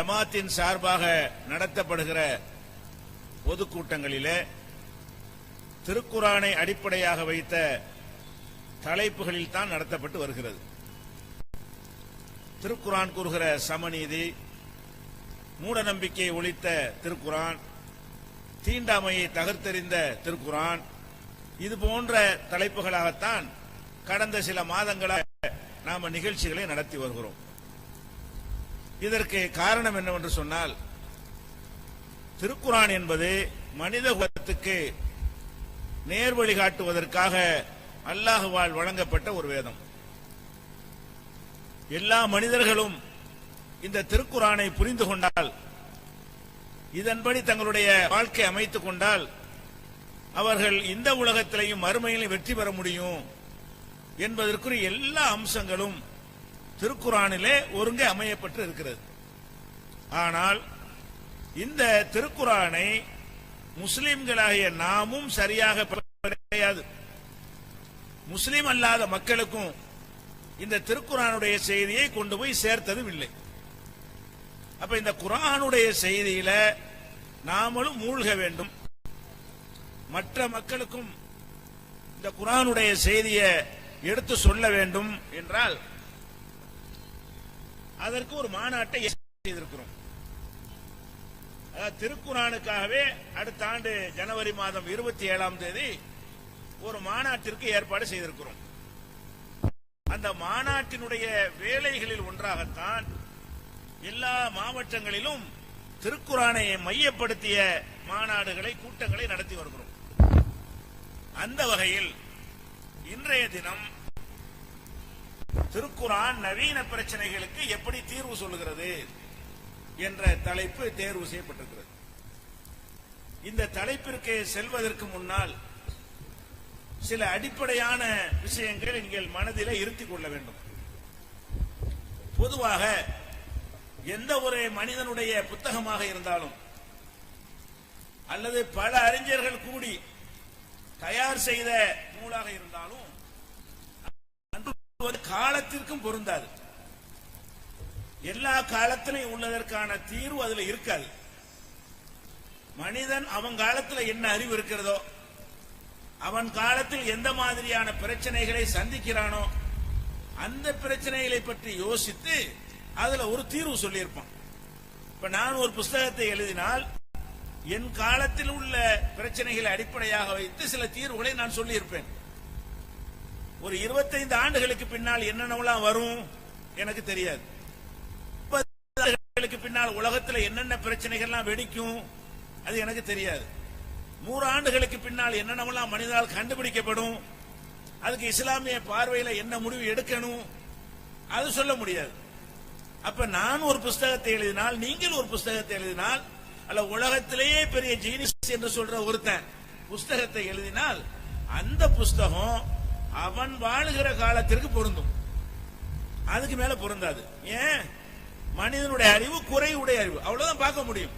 ஜமாத்தின் சார்பாக நடத்தப்படுகிற பொதுக்கூட்டங்களிலே திருக்குரானை அடிப்படையாக வைத்த தலைப்புகளில் தான் நடத்தப்பட்டு வருகிறது. திருக்குரான் கூறுகிற சமநீதி, மூடநம்பிக்கையை ஒழித்த திருக்குரான், தீண்டாமையை தகர்த்தெறிந்த திருக்குரான், இது போன்ற தலைப்புகளாகத்தான் கடந்த சில மாதங்களாக நாம நிகழ்ச்சிகளை நடத்தி வருகிறோம். இதற்கு காரணம் என்னவென்று சொன்னால், திருக்குரான் என்பது மனித குலத்துக்கு நேர்வழி காட்டுவதற்காக அல்லாஹ்வால் வழங்கப்பட்ட ஒரு வேதம். எல்லா மனிதர்களும் இந்த திருக்குரானை புரிந்து கொண்டால், இதன்படி தங்களுடைய வாழ்க்கை அமைத்துக் கொண்டால், அவர்கள் இந்த உலகத்திலேயும் மறுமையிலும் வெற்றி பெற முடியும் என்பதற்குரிய எல்லா அம்சங்களும் திருக்குரானிலே ஒருங்கே அமையப்பட்டு இருக்கிறது. ஆனால் இந்த திருக்குரானை முஸ்லிம்களாகிய நாமும் சரியாக கிடையாது. முஸ்லிம் அல்லாத மக்களுக்கும் இந்த திருக்குரானுடைய செய்தியை கொண்டு போய் சேர்த்ததும் இல்லை. அப்ப இந்த குரானுடைய செய்தியில நாமளும் மூழ்க வேண்டும். மற்ற மக்களுக்கும் இந்த குரானுடைய செய்தியை எடுத்து சொல்ல வேண்டும் என்றால் அதற்கு ஒரு மாநாட்டை செய்திருக்கிறோம். திருக்குரானுக்காகவே அடுத்த ஆண்டு ஜனவரி மாதம் 27ஆம் தேதி ஒரு மாநாட்டிற்கு ஏற்பாடு செய்திருக்கிறோம். அந்த மாநாட்டினுடைய வேலைகளில் ஒன்றாகத்தான் எல்லா மாவட்டங்களிலும் திருக்குரானை மையப்படுத்திய மாநாடுகளை, கூட்டங்களை நடத்தி வருகிறோம். அந்த வகையில் இன்றைய தினம் திருக்குரான் நவீன பிரச்சனைகளுக்கு எப்படி தீர்வு சொல்லுகிறது என்ற தலைப்பு தேர்வு செய்யப்பட்டிருக்கிறது. இந்த தலைப்பிற்கு செல்வதற்கு முன்னால் சில அடிப்படையான விஷயங்களை நீங்கள் மனதிலே இருத்திக் கொள்ள வேண்டும். பொதுவாக எந்த ஒரு மனிதனுடைய புத்தகமாக இருந்தாலும் அல்லது பல அறிஞர்கள் கூடி தயார் செய்த நூலாக இருந்தாலும் காலத்திற்கும் பொருந்தாது. எல்லா காலத்திலும் உள்ளதற்கான தீர்வு அதுல இருக்காது. மனிதன் அவன் காலத்தில் என்ன அறிவு இருக்கிறதோ, அவன் காலத்தில் எந்த மாதிரியான பிரச்சனைகளை சந்திக்கிறானோ அந்த பிரச்சனைகளை பற்றி யோசித்து அதுல ஒரு தீர்வு சொல்லியிருப்பான். இப்ப நான் ஒரு புஸ்தகத்தை எழுதினால் என் காலத்தில் உள்ள பிரச்சனைகளை அடிப்படையாக வைத்து சில தீர்வுகளை நான் சொல்லியிருப்பேன். ஒரு 25 ஆண்டுகளுக்கு பின்னால் என்னென்னலாம் வரும் எனக்கு தெரியாது. 30 ஆண்டுகளுக்கு பின்னால் உலகத்தில் என்னென்ன பிரச்சனைகள்லாம் வெடிக்கும் அது எனக்கு தெரியாது. 100 ஆண்டுகளுக்கு பின்னால் என்னென்னலாம் மனிதனால் கண்டுபிடிக்கப்படும், அதுக்கு இஸ்லாமிய பார்வையில் என்ன முடிவு எடுக்கணும் அது சொல்ல முடியாது. அப்ப நான் ஒரு புஸ்தகத்தை எழுதினால், நீங்கள் ஒரு புஸ்தகத்தை எழுதினால், அல்ல உலகத்திலேயே பெரிய ஜீனியஸ் என்று சொல்ற ஒருத்தன் புஸ்தகத்தை எழுதினால் அந்த புஸ்தகம் அவன் வாழுகிற காலத்திற்கு பொருந்தும், அதுக்கு மேல பொருந்தாது. ஏன்? மனிதனுடைய அறிவு குறைவுடைய அறிவு, அவ்வளவுதான் பார்க்க முடியும்.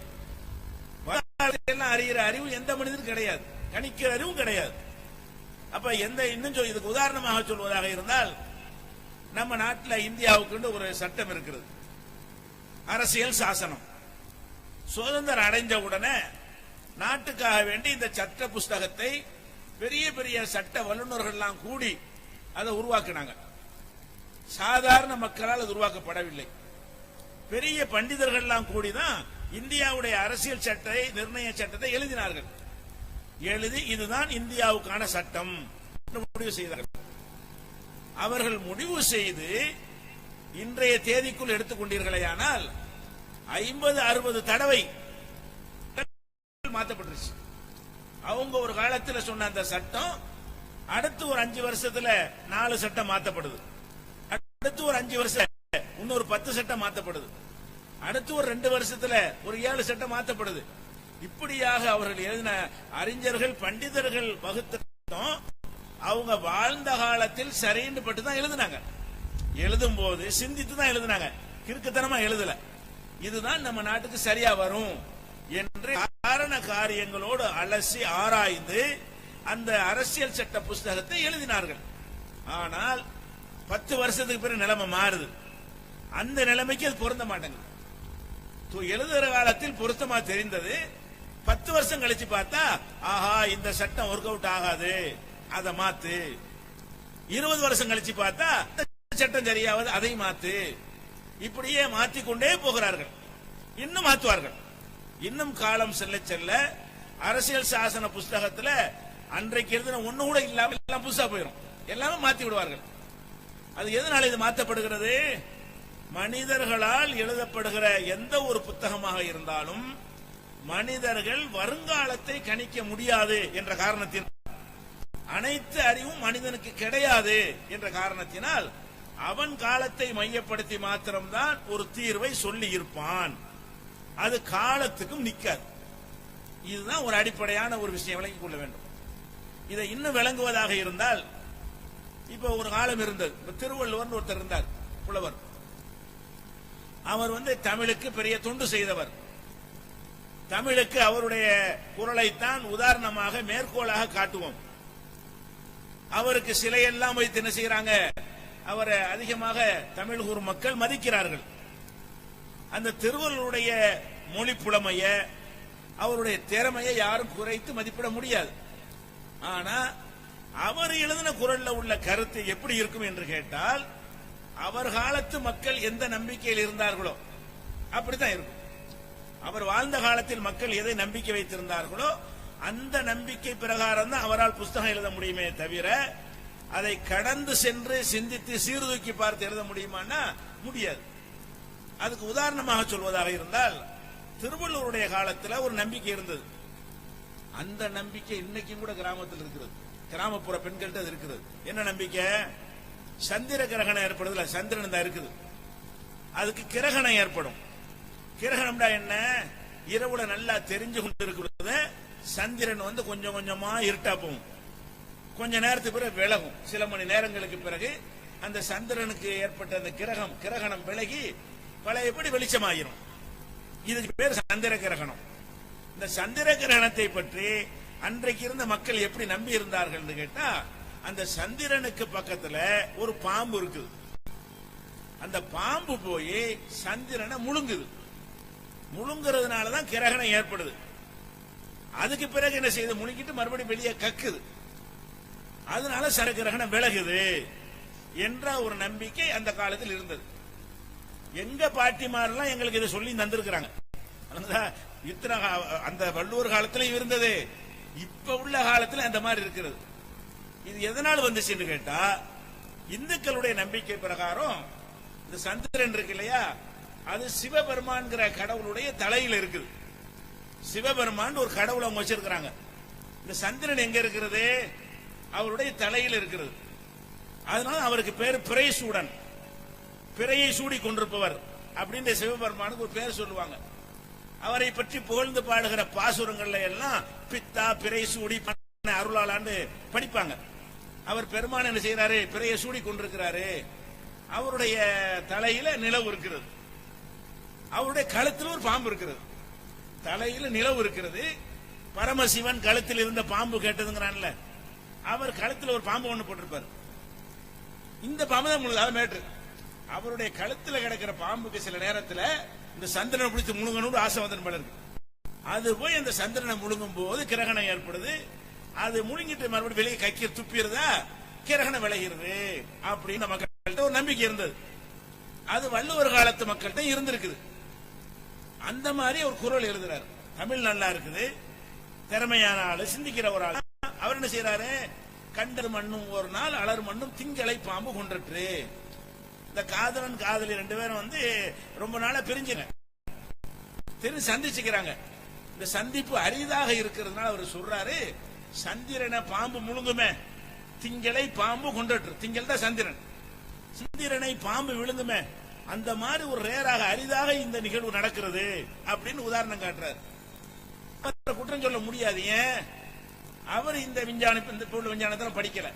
அறிகிற அறிவு எந்த மனிதனும் கிடையாது, கணிக்கிற அறிவும் கிடையாது. அப்ப இன்னும் இதுக்கு உதாரணமாக சொல்வதாக இருந்தால், நம்ம நாட்டில் இந்தியாவுக்கு ஒரு சட்டம் இருக்கிறது, அரசியல் சாசனம். சுதந்திரம் அடைஞ்ச உடனே நாட்டுக்காக வேண்டி இந்த சட்ட புஸ்தகத்தை பெரிய பெரிய சட்ட வல்லுநர்கள்லாம் கூடி அதை உருவாக்கினாங்க. சாதாரண மக்களால் அது உருவாக்கப்படவில்லை. பெரிய பண்டிதர்கள்லாம் கூடிதான் இந்தியாவுடைய அரசியல் சட்டத்தை, நிர்ணய சட்டத்தை எழுதினார்கள். எழுதி இதுதான் இந்தியாவுக்கான சட்டம் முடிவு செய்தார்கள். அவர்கள் முடிவு செய்து இன்றைய தேதிக்குள் எடுத்துக்கொண்டீர்களேயானால் 50-60 தடவை மாற்றப்பட்டுருச்சு. அவங்க ஒரு காலத்தில் சொன்ன அந்த சட்டம் அடுத்து ஒரு 5 வருஷத்துல 4 சட்டம் மாற்றப்படுது, அடுத்து ஒரு 5 வருஷம் இன்னொரு 10 சட்டம் மாற்றப்படுது, அடுத்து ஒரு 2 வருஷத்துல ஒரு 7 சட்டம் மாற்றப்படுது. இப்படியாக அவர்கள் எழுதின அறிஞர்கள், பண்டிதர்கள் வகுத்த அவங்க வாழ்ந்த காலத்தில் சரின்னு பட்டு தான் எழுதினாங்க. எழுதும் போது சிந்தித்து தான் எழுதினாங்க, கிறுக்குத்தனமா எழுதல. இதுதான் நம்ம நாட்டுக்கு சரியா வரும் என்று காரண காரியங்களோடு அலசி ஆராய்ந்து அந்த அரசியல் சட்ட புஸ்தகத்தை எழுதினார்கள். ஆனால் 10 வருஷத்துக்கு பிறகு நிலைமை மாறுது. அந்த நிலைமைக்கு அது பொருந்த மாட்டேங்குது. எழுதுகிற காலத்தில் பொருத்தமா தெரிந்தது. 10 வருஷம் கழிச்சு பார்த்தா ஆஹா இந்த சட்டம் ஒர்க் அவுட் ஆகாது, அதை மாத்து. 20 வருஷம் கழிச்சு பார்த்தா சட்டம் சரியாவது, அதை மாத்து. இப்படியே மாத்திக்கொண்டே போகிறார்கள். இன்னும் மாற்றுவார்கள். இன்னும் காலம் செல்ல செல்ல அரசியல் சாசன புஸ்தகத்துல அன்றைக்கு எழுதின ஒண்ணு கூட இல்லாம எல்லாம் புதுசா போயிடும். எல்லாமே மாத்தி விடுவார்கள். அது எதனால இது மாற்றப்படுகிறது? மனிதர்களால் எழுதப்படுகிற எந்த ஒரு புத்தகமாக இருந்தாலும் மனிதர்கள் வருங்காலத்தை கணிக்க முடியாது என்ற காரணத்தினால், அனைத்து அறிவும் மனிதனுக்கு கிடையாது என்ற காரணத்தினால் அவன் காலத்தை மையப்படுத்தி மாத்திரம்தான் ஒரு தீர்வை சொல்லி இருப்பான். அது காலத்துக்கும் நிக்காது. இதுதான் ஒரு அடிப்படையான ஒரு விஷயம், விளங்கிக் கொள்ள வேண்டும். இதை இன்னும் விளங்குவதாக இருந்தால், இப்ப ஒரு காலம் இருந்தது. திருவள்ளுவர் ஒருத்தர் இருந்தார், புலவர். அவர் தமிழுக்கு பெரிய தொண்டு செய்தவர். தமிழுக்கு அவருடைய குரலைத்தான் உதாரணமாக மேற்கோளாக காட்டுவோம். அவருக்கு சிலையெல்லாம் வைத்து என்ன செய்யறாங்க, அவரை அதிகமாக தமிழ் கூறும் மக்கள் மதிக்கிறார்கள். அந்த திருவள்ளுவருடைய மொழி புலமைய, அவருடைய திறமையை யாரும் குறைத்து மதிப்பிட முடியாது. ஆனா அவர் எழுதின குரல்ல உள்ள கருத்து எப்படி இருக்கும் என்று கேட்டால், அவர் காலத்து மக்கள் எந்த நம்பிக்கையில் இருந்தார்களோ அப்படித்தான் இருக்கும். அவர் வாழ்ந்த காலத்தில் மக்கள் எதை நம்பிக்கை வைத்திருந்தார்களோ அந்த நம்பிக்கை பிரகாரம் தான் அவரால் புஸ்தகம் எழுத முடியுமே தவிர, அதை கடந்து சென்று சிந்தித்து சீர்தூக்கி பார்த்து எழுத முடியுமான்னா முடியாது. அதுக்கு உதாரணமாக சொல்வதாக இருந்தால், திருவள்ளுவருடைய காலத்தில் ஒரு நம்பிக்கை இருந்தது. அந்த நம்பிக்கை இன்னைக்கும் கூட கிராமத்தில் இருக்கிறது. கிராமப்புற பெண்கள்ட்ட அது இருக்கிறது. என்ன நம்பிக்கை? சந்திர கிரகணம் ஏற்படுதுல, சந்திரன் தான் இருக்குது, அதுக்கு கிரகணம் ஏற்படும். கிரகணம்டா என்ன? இரவுல நல்லா தெரிஞ்சு கொண்டு இருக்கிறது. சந்திரன் கொஞ்சம் கொஞ்சமா இருட்டா போகும். கொஞ்ச நேரத்துக்கு பிறகு விலகும். சில மணி நேரங்களுக்கு பிறகு அந்த சந்திரனுக்கு ஏற்பட்ட அந்த கிரகணம் விலகி பழையபடி வெளிச்சமாயிரும். இதுக்கு பேர் சந்திர கிரகணம். இந்த சந்திர கிரகணத்தை பற்றி அன்றைக்கு இருந்த மக்கள் எப்படி நம்பி இருந்தார்கள் கேட்டா, அந்த சந்திரனுக்கு பக்கத்துல ஒரு பாம்பு இருக்குது. அந்த பாம்பு போய் சந்திரனை முழுங்குது. முழுங்குறதுனாலதான் கிரகணம் ஏற்படுது. அதுக்கு பிறகு என்ன செய்யுது, முழுங்கிட்டு மறுபடியும் வெளியே கக்குது. அதனால சரக்கிரகணம் விலகுது என்ற ஒரு நம்பிக்கை அந்த காலத்தில் இருந்தது. எங்க பாட்டிமாரெல்லாம் எங்களுக்கு இதை சொல்லி தந்திருக்கிறாங்க. அந்த வள்ளுவர் காலத்துல இருந்தது, இப்ப உள்ள காலத்துல அந்த மாதிரி இருக்கிறது. இது எதனால் வந்துச்சுன்னு கேட்டா, இந்துக்களுடைய நம்பிக்கை பிரகாரம் இந்த சந்திரன் இருக்கு இல்லையா, அது சிவபெருமான்கிற கடவுளுடைய தலையில் இருக்குது. சிவபெருமான் ஒரு கடவுளை அவங்க வச்சிருக்கிறாங்க. இந்த சந்திரன் எங்க இருக்கிறது? அவருடைய தலையில் இருக்கிறது. அதனால அவருக்கு பேர் பிறைசூடன், பிறையை சூடி கொண்டிருப்பவர் அப்படின்ற சிவபெருமானுக்கு ஒரு பேர் சொல்லுவாங்க. அவரை பற்றி புகழ்ந்து பாடுகிற பாசுரங்கள்ல எல்லாம் பித்தா பிறை சூடி அருளாளான்னு படிப்பாங்க. அவர் பெருமான் என்ன செய்யறாரு? பிறையை சூடி கொண்டிருக்கிறாரு. அவருடைய தலையில நிலவு இருக்கிறது, அவருடைய கழுத்தில் ஒரு பாம்பு இருக்கிறது, தலையில நிலவு இருக்கிறது. பரமசிவன் கழுத்தில் இருந்த பாம்பு கேட்டதுங்கிறான்ல, அவர் கழுத்தில் ஒரு பாம்பு ஒண்ணு போட்டிருப்பார். இந்த பாம்பு தான் முழுதாக மேட்ரு. அவருடைய கழுத்துல கிடக்கிற பாம்புக்கு சில நேரத்தில் இந்த சந்திரனை பிடித்து முழுங்கணும்னு ஆசை வந்து போல இருக்கு. அது போய் அந்த சந்திரனை முழுங்கும் போது கிரகணம் ஏற்படுது. அது முழுங்கிட்டு மறுபடியும் வெளியே கக்கி துப்பிடுதா, கிரகணம் விளைகிறது அப்படின்னு மக்கள்கிட்ட ஒரு நம்பிக்கை இருந்தது. அது வள்ளுவர் காலத்து மக்கள்கிட்ட இருந்திருக்குது. அந்த மாதிரி ஒரு குரல் எழுதுறாரு. தமிழ் நல்லா இருக்குது, திறமையான ஆளு, சிந்திக்கிற ஒரு ஆள். அவர் என்ன செய்யறாரு? கண்டர் மண்ணும் ஒரு நாள் அலர் மண்ணும் திங்களை பாம்பு கொண்டற்று. இந்த காதலன் காதலி ரெண்டு பேரும் ரொம்ப நாளா பிரிஞ்சுங்க, சந்திச்சுக்கிறாங்க. இந்த சந்திப்பு அரிதாக இருக்கிறதுனால அவர் சொல்றாரு, சந்திரனை பாம்பு முழுங்குமே, திங்களை பாம்பு கொண்டற்று. திங்கள் தான் சந்திரன், சந்திரனை பாம்பு விழுங்குமே. அந்த மாதிரி ஒரு ரேராக அரிதாக இந்த நிகழ்வு நடக்கிறது அப்படின்னு உதாரணம் காட்டுறாரு. குற்றம் சொல்ல முடியாது. ஏன்? அவர் இந்த விஞ்ஞானத்தில் படிக்கல.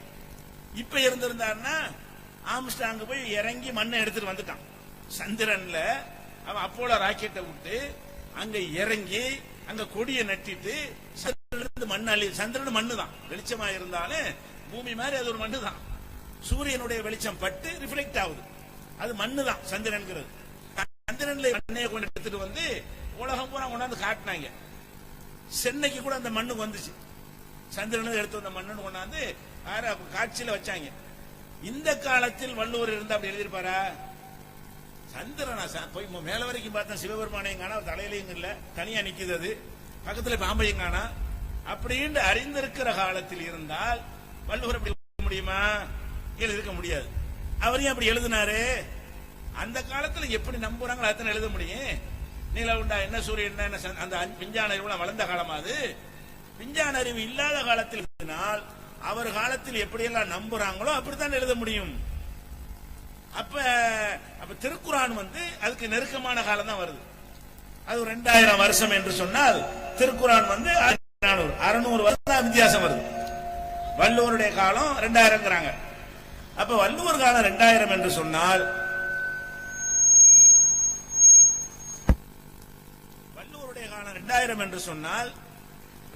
இப்ப இருந்திருந்தாருன்னா ஆம்ஸ்டாங் போய் இறங்கி மண்ணை எடுத்துட்டு வந்துட்டான். சந்திரன்ல அவன் அப்போலோ ராக்கெட்டை விட்டு அங்க இறங்கி அங்க கொடியை நட்டிட்டு மண் அள்ளி, சந்திரன் மண்ணு தான், வெளிச்சமா இருந்தாலும் பூமி மாதிரி அது ஒரு மண்ணு தான். சூரியனுடைய வெளிச்சம் பட்டு ரிஃப்ளெக்ட் ஆகுது, அது மண்ணு தான் சந்திரன். சந்திரன்ல மண்ணையை கொண்டு எடுத்துட்டு வந்து உலகம் பூரா கொண்டாந்து காட்டினாங்க. சென்னைக்கு கூட அந்த மண்ணு வந்துச்சு. சந்திரன் எடுத்து வந்த மண்ணு கொண்டாந்து காட்சியில வச்சாங்க. இந்த காலத்தில் வள்ளுவர் இருந்தா அப்படி எழுதியிருப்பாரா? சந்திரனா போய் மேல வரைக்கும் பார்த்தா சிவபெருமானையும் காணா, தலையிலையும் இல்ல, தனியா நிக்குது, அது பக்கத்துல பாம்பையும் காணா. அப்படின்னு அறிந்திருக்கிற காலத்தில் இருந்தால் வள்ளுவர் அப்படி எழுத முடியுமா? எழுதிருக்க முடியாது. அவரையும் அப்படி எழுதினாரு. அந்த காலத்துல எப்படி நம்புறாங்களோ அத்தனை எழுத முடியும். நீல உண்டா என்ன சூரியன் என்ன அந்த விஞ்ஞான அறிவு வளர்ந்த காலமா? அது விஞ்ஞான அறிவு இல்லாத காலத்தில் எழுதினால் அவர் காலத்தில் எப்படியெல்லாம் நம்புறாங்களோ அப்படித்தான் எழுத முடியும். அப்ப திருக்குரான் அதுக்கு நெருக்கமான காலம் தான் வருது. அது 2000 வருஷம் என்று சொன்னால் திருக்குரான் 600 வருஷம் வித்தியாசம் வருது. வள்ளுவருடைய காலம் 2000. அப்ப வள்ளுவர் காலம் 2000 என்று சொன்னால் வள்ளுவருடைய காலம் 2000 என்று சொன்னால்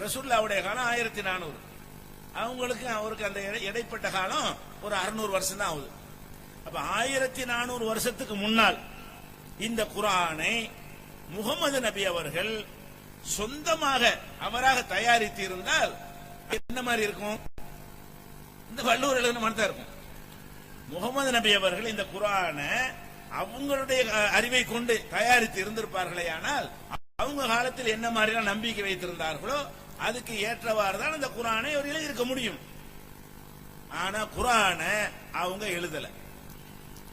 ரசூலுல்லாஹ்வுடைய காலம் 1400. அவங்களுக்கு அவருக்கு அந்த இடைப்பட்ட காலம் ஒரு 600 வருஷம் தான் ஆகுது. அப்ப 1400 வருஷத்துக்கு முன்னால் இந்த குர்ஆனை முகமது நபி அவர்கள் சொந்தமாக அவராக தயாரித்து இருந்தால் என்ன மாதிரி இருக்கும்? இந்த வள்ளுவர் எழுதின மாதிரி தான் இருக்கும். முகமது நபி அவர்கள் இந்த குர்ஆனை அவங்களுடைய அறிவை கொண்டு தயாரித்து இருந்திருப்பார்களே, ஆனால் அவங்க காலத்தில் என்ன மாதிரி நம்பிக்கை வைத்திருந்தார்களோ அதுக்கு ஏற்றவாறு தான் இந்த குர்ஆனை அவர் எழுதியிருக்க முடியும். ஆனா குர்ஆனை அவங்க எழுதல.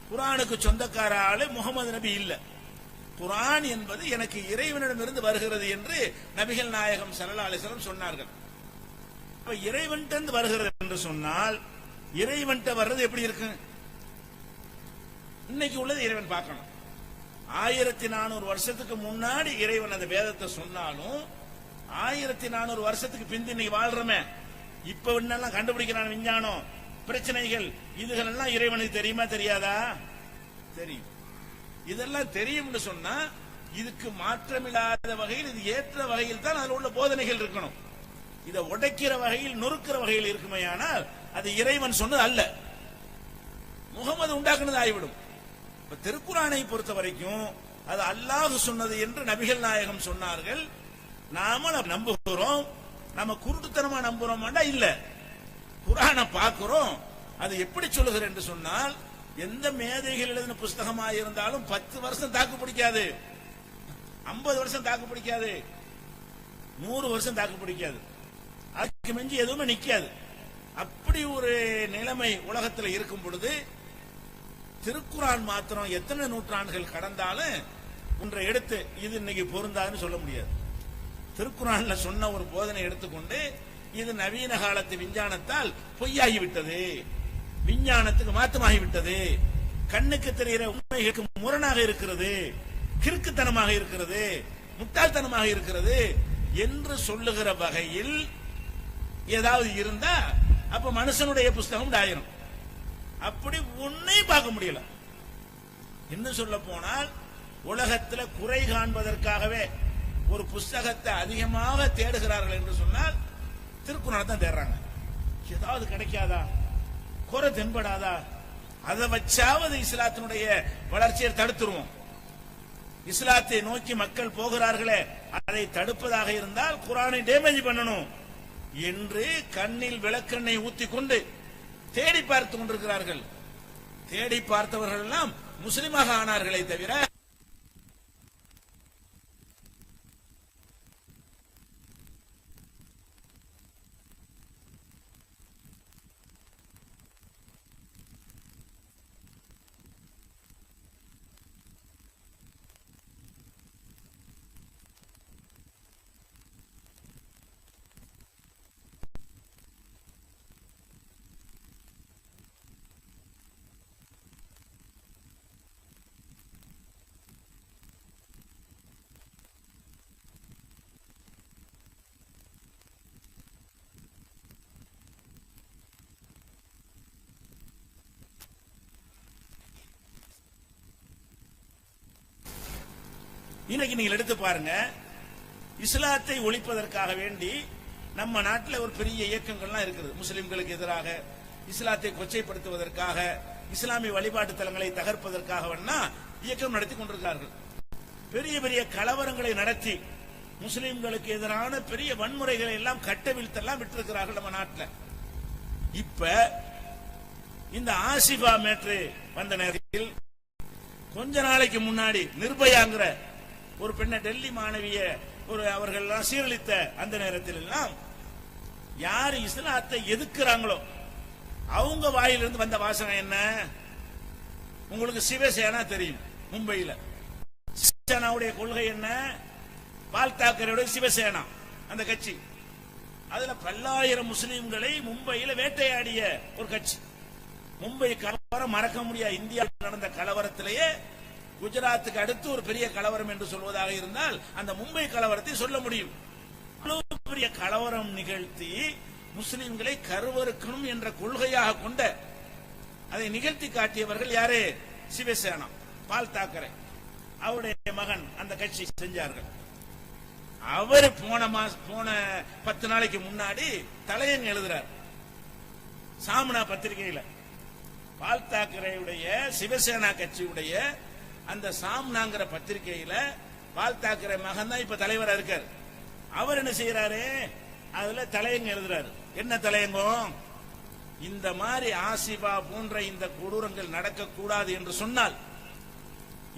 குர்ஆனுக்கு சொந்தக்கார ஆளு முகமது நபி இல்ல. குர்ஆன் என்பது எனக்கு இறைவனிடமிருந்து வருகிறது என்று நபிகள் நாயகம் ஸல்லல்லாஹு அலைஹி வஸல்லம் சொன்னார்கள். இப்ப இறைவன்கிட்ட வருகிறது என்று சொன்னால் இறைவன்கிட்ட வர்றது எப்படி இருக்கு? இன்னைக்கு உள்ளது இறைவன் பார்க்கணும். 1400 வருஷத்துக்கு முன்னாடி இறைவன் அந்த வேதத்தை சொன்னாலும் 1400 வருஷத்துக்கு பிந்தி இன்னைக்கு வாழ்றமே, இப்ப என்னெல்லாம் கண்டுபிடிக்கிறான் விஞ்ஞானம், பிரச்சனைகள், இதுகள் எல்லாம் இறைவனுக்கு தெரியுமா தெரியாதா? தெரியும். இதெல்லாம் தெரியும்னு சொன்னா இதுக்கு மாற்றமில்லாத வகையில், இது ஏற்ற வகையில் தான் அதில் உள்ள போதனைகள் இருக்கணும். இதை உடைக்கிற வகையில், நொறுக்கிற வகையில் இருக்குமே, ஆனால் அது இறைவன் சொன்னது அல்ல, முகமது உண்டாக்குனது ஆகிவிடும். திருக்குர்ஆனை பொறுத்த வரைக்கும் அது அல்லாஹ் சொன்னது என்று நபிகள் நாயகம் சொன்னார்கள். நாம நம்புகிறோம். நம்ம குருட்டுத்தனமா நம்புறோம் இல்ல. குர்ஆனை பார்க்கிறோம், அது எப்படி சொல்லுகிற என்று சொன்னால் எந்த மேதைகள் எழுதின புஸ்தகமாக இருந்தாலும் 10 வருஷம் தாக்கு பிடிக்காது, 50 வருஷம் தாக்கு பிடிக்காது, 100 வருஷம் தாக்கு பிடிக்காது, அதுக்கு மிஞ்சி எதுவுமே நிக்காது. அப்படி ஒரு நிலைமை உலகத்தில் இருக்கும் பொழுது திருக்குர்ஆன் மாத்திரம் எத்தனை நூற்றாண்டுகள் கடந்தாலும் ஒன்றை எடுத்து இது இன்னைக்கு பொருந்தாதுன்னு சொல்ல முடியாது. திருக்குர்ஆன்ல சொன்ன ஒரு போதனை எடுத்துக்கொண்டு இது நவீன காலத்து விஞ்ஞானத்தால் பொய்யாகிவிட்டது, விஞ்ஞானத்துக்கு மாற்றமாகிவிட்டது, கண்ணுக்கு தெரிகிற உண்மைகளுக்கு முரணாக இருக்கிறது, கிறுக்குத்தனமாக இருக்கிறது, முட்டாள்தனமாக இருக்கிறது என்று சொல்லுகிற வகையில் ஏதாவது இருந்தா அப்ப மனுஷனுடைய புஸ்தகம் ஆயிரும். அப்படி ஒன்னே பார்க்க முடியல. இன்னும் சொல்ல போனால் உலகத்தில் குறை காண்பதற்காகவே ஒரு புஸ்தகத்தை அதிகமாக தேடுகிறார்கள் என்று சொன்னால் திருக்குர்ஆனை தான் தேடுறாங்க. ஏதாவது கிடைக்காதா, குறை தென்படாதா, அதை வச்சாவது இஸ்லாத்தினுடைய வளர்ச்சியை தடுத்துருவோம். இஸ்லாத்தை நோக்கி மக்கள் போகிறார்களே, அதை தடுப்பதாக இருந்தால் குர்ஆனை டேமேஜ் பண்ணணும் என்று கண்ணில் விளக்கெண்ணெய் ஊத்தி கொண்டு தேடி பார்த்து கொண்டிருக்கிறார்கள். தேடி பார்த்தவர்கள் எல்லாம் முஸ்லிமாக ஆனார்களே தவிர இன்னைக்கு நீங்கள் எடுத்து பாருங்க, இஸ்லாத்தை ஒழிப்பதற்காக வேண்டி நம்ம நாட்டில் ஒரு பெரிய இயக்கங்கள்லாம் இருக்குது. முஸ்லிம்களுக்கு எதிராக, இஸ்லாத்தை கொச்சைப்படுத்துவதற்காக, இஸ்லாமிய வழிபாட்டு தலங்களை தகர்ப்பதற்காக இயக்கம் நடத்தி கொண்டிருக்கிறார்கள். பெரிய பெரிய கலவரங்களை நடத்தி முஸ்லிம்களுக்கு எதிரான பெரிய வன்முறைகளை எல்லாம் கட்டவிழ்த்தெல்லாம் விட்டிருக்கிறார்கள் நம்ம நாட்டில். இப்ப இந்த ஆசிபா மேட்ரு வந்த நேரத்தில் கொஞ்ச நாளைக்கு முன்னாடி நிர்பயாங்கிற ஒரு பெண்ணை டெல்லி மாணவிய அவர்கள் சீரழித்த அந்த நேரத்தில் எல்லாம் யார் இஸ்லாத்தை எதிர்க்கிறாங்களோ அவங்க வாயிலிருந்து வந்த வாசகம் என்ன? உங்களுக்கு சிவசேனா தெரியும், மும்பையில் சிவசேனாவுடைய கொள்கை என்ன? பால் தாக்கரேவுடைய சிவசேனா அந்த கட்சி, அதுல பல்லாயிரம் முஸ்லிம்களை மும்பையில் வேட்டையாடிய ஒரு கட்சி. மும்பை கலவரம் மறக்க முடியாது. இந்தியாவில் நடந்த கலவரத்திலேயே குஜராத்துக்கு அடுத்து ஒரு பெரிய கலவரம் என்று சொல்வதாக இருந்தால் அந்த மும்பை கலவரத்தை சொல்ல முடியும். பெரிய கலவரம் நிகழ்த்தி முஸ்லிம்களை கருவறுக்கணும் என்ற கொள்கையாக கொண்ட அதை நிகழ்த்தி காட்டியவர்கள் யாரு? சிவசேனா, பால் தாக்கரே அவருடைய மகன் அந்த கட்சி செஞ்சார்கள். அவர் போன 10 நாளைக்கு முன்னாடி தலையங்க எழுதுறார் சாமனா பத்திரிகையில். பால் தாக்கரேயுடைய சிவசேனா கட்சியுடைய அந்த சாம்னாங்கிற பத்திரிகையில பால் தாக்கரே மகன் தான் இப்ப தலைவரா இருக்கார். அவர் என்ன செய்யறாரு? அதுல தலையங்க எழுதுறாரு. என்ன தலையங்கம்? இந்த மாதிரி ஆசிபா போன்ற இந்த கொடூரங்கள் நடக்க கூடாது என்று சொன்னால்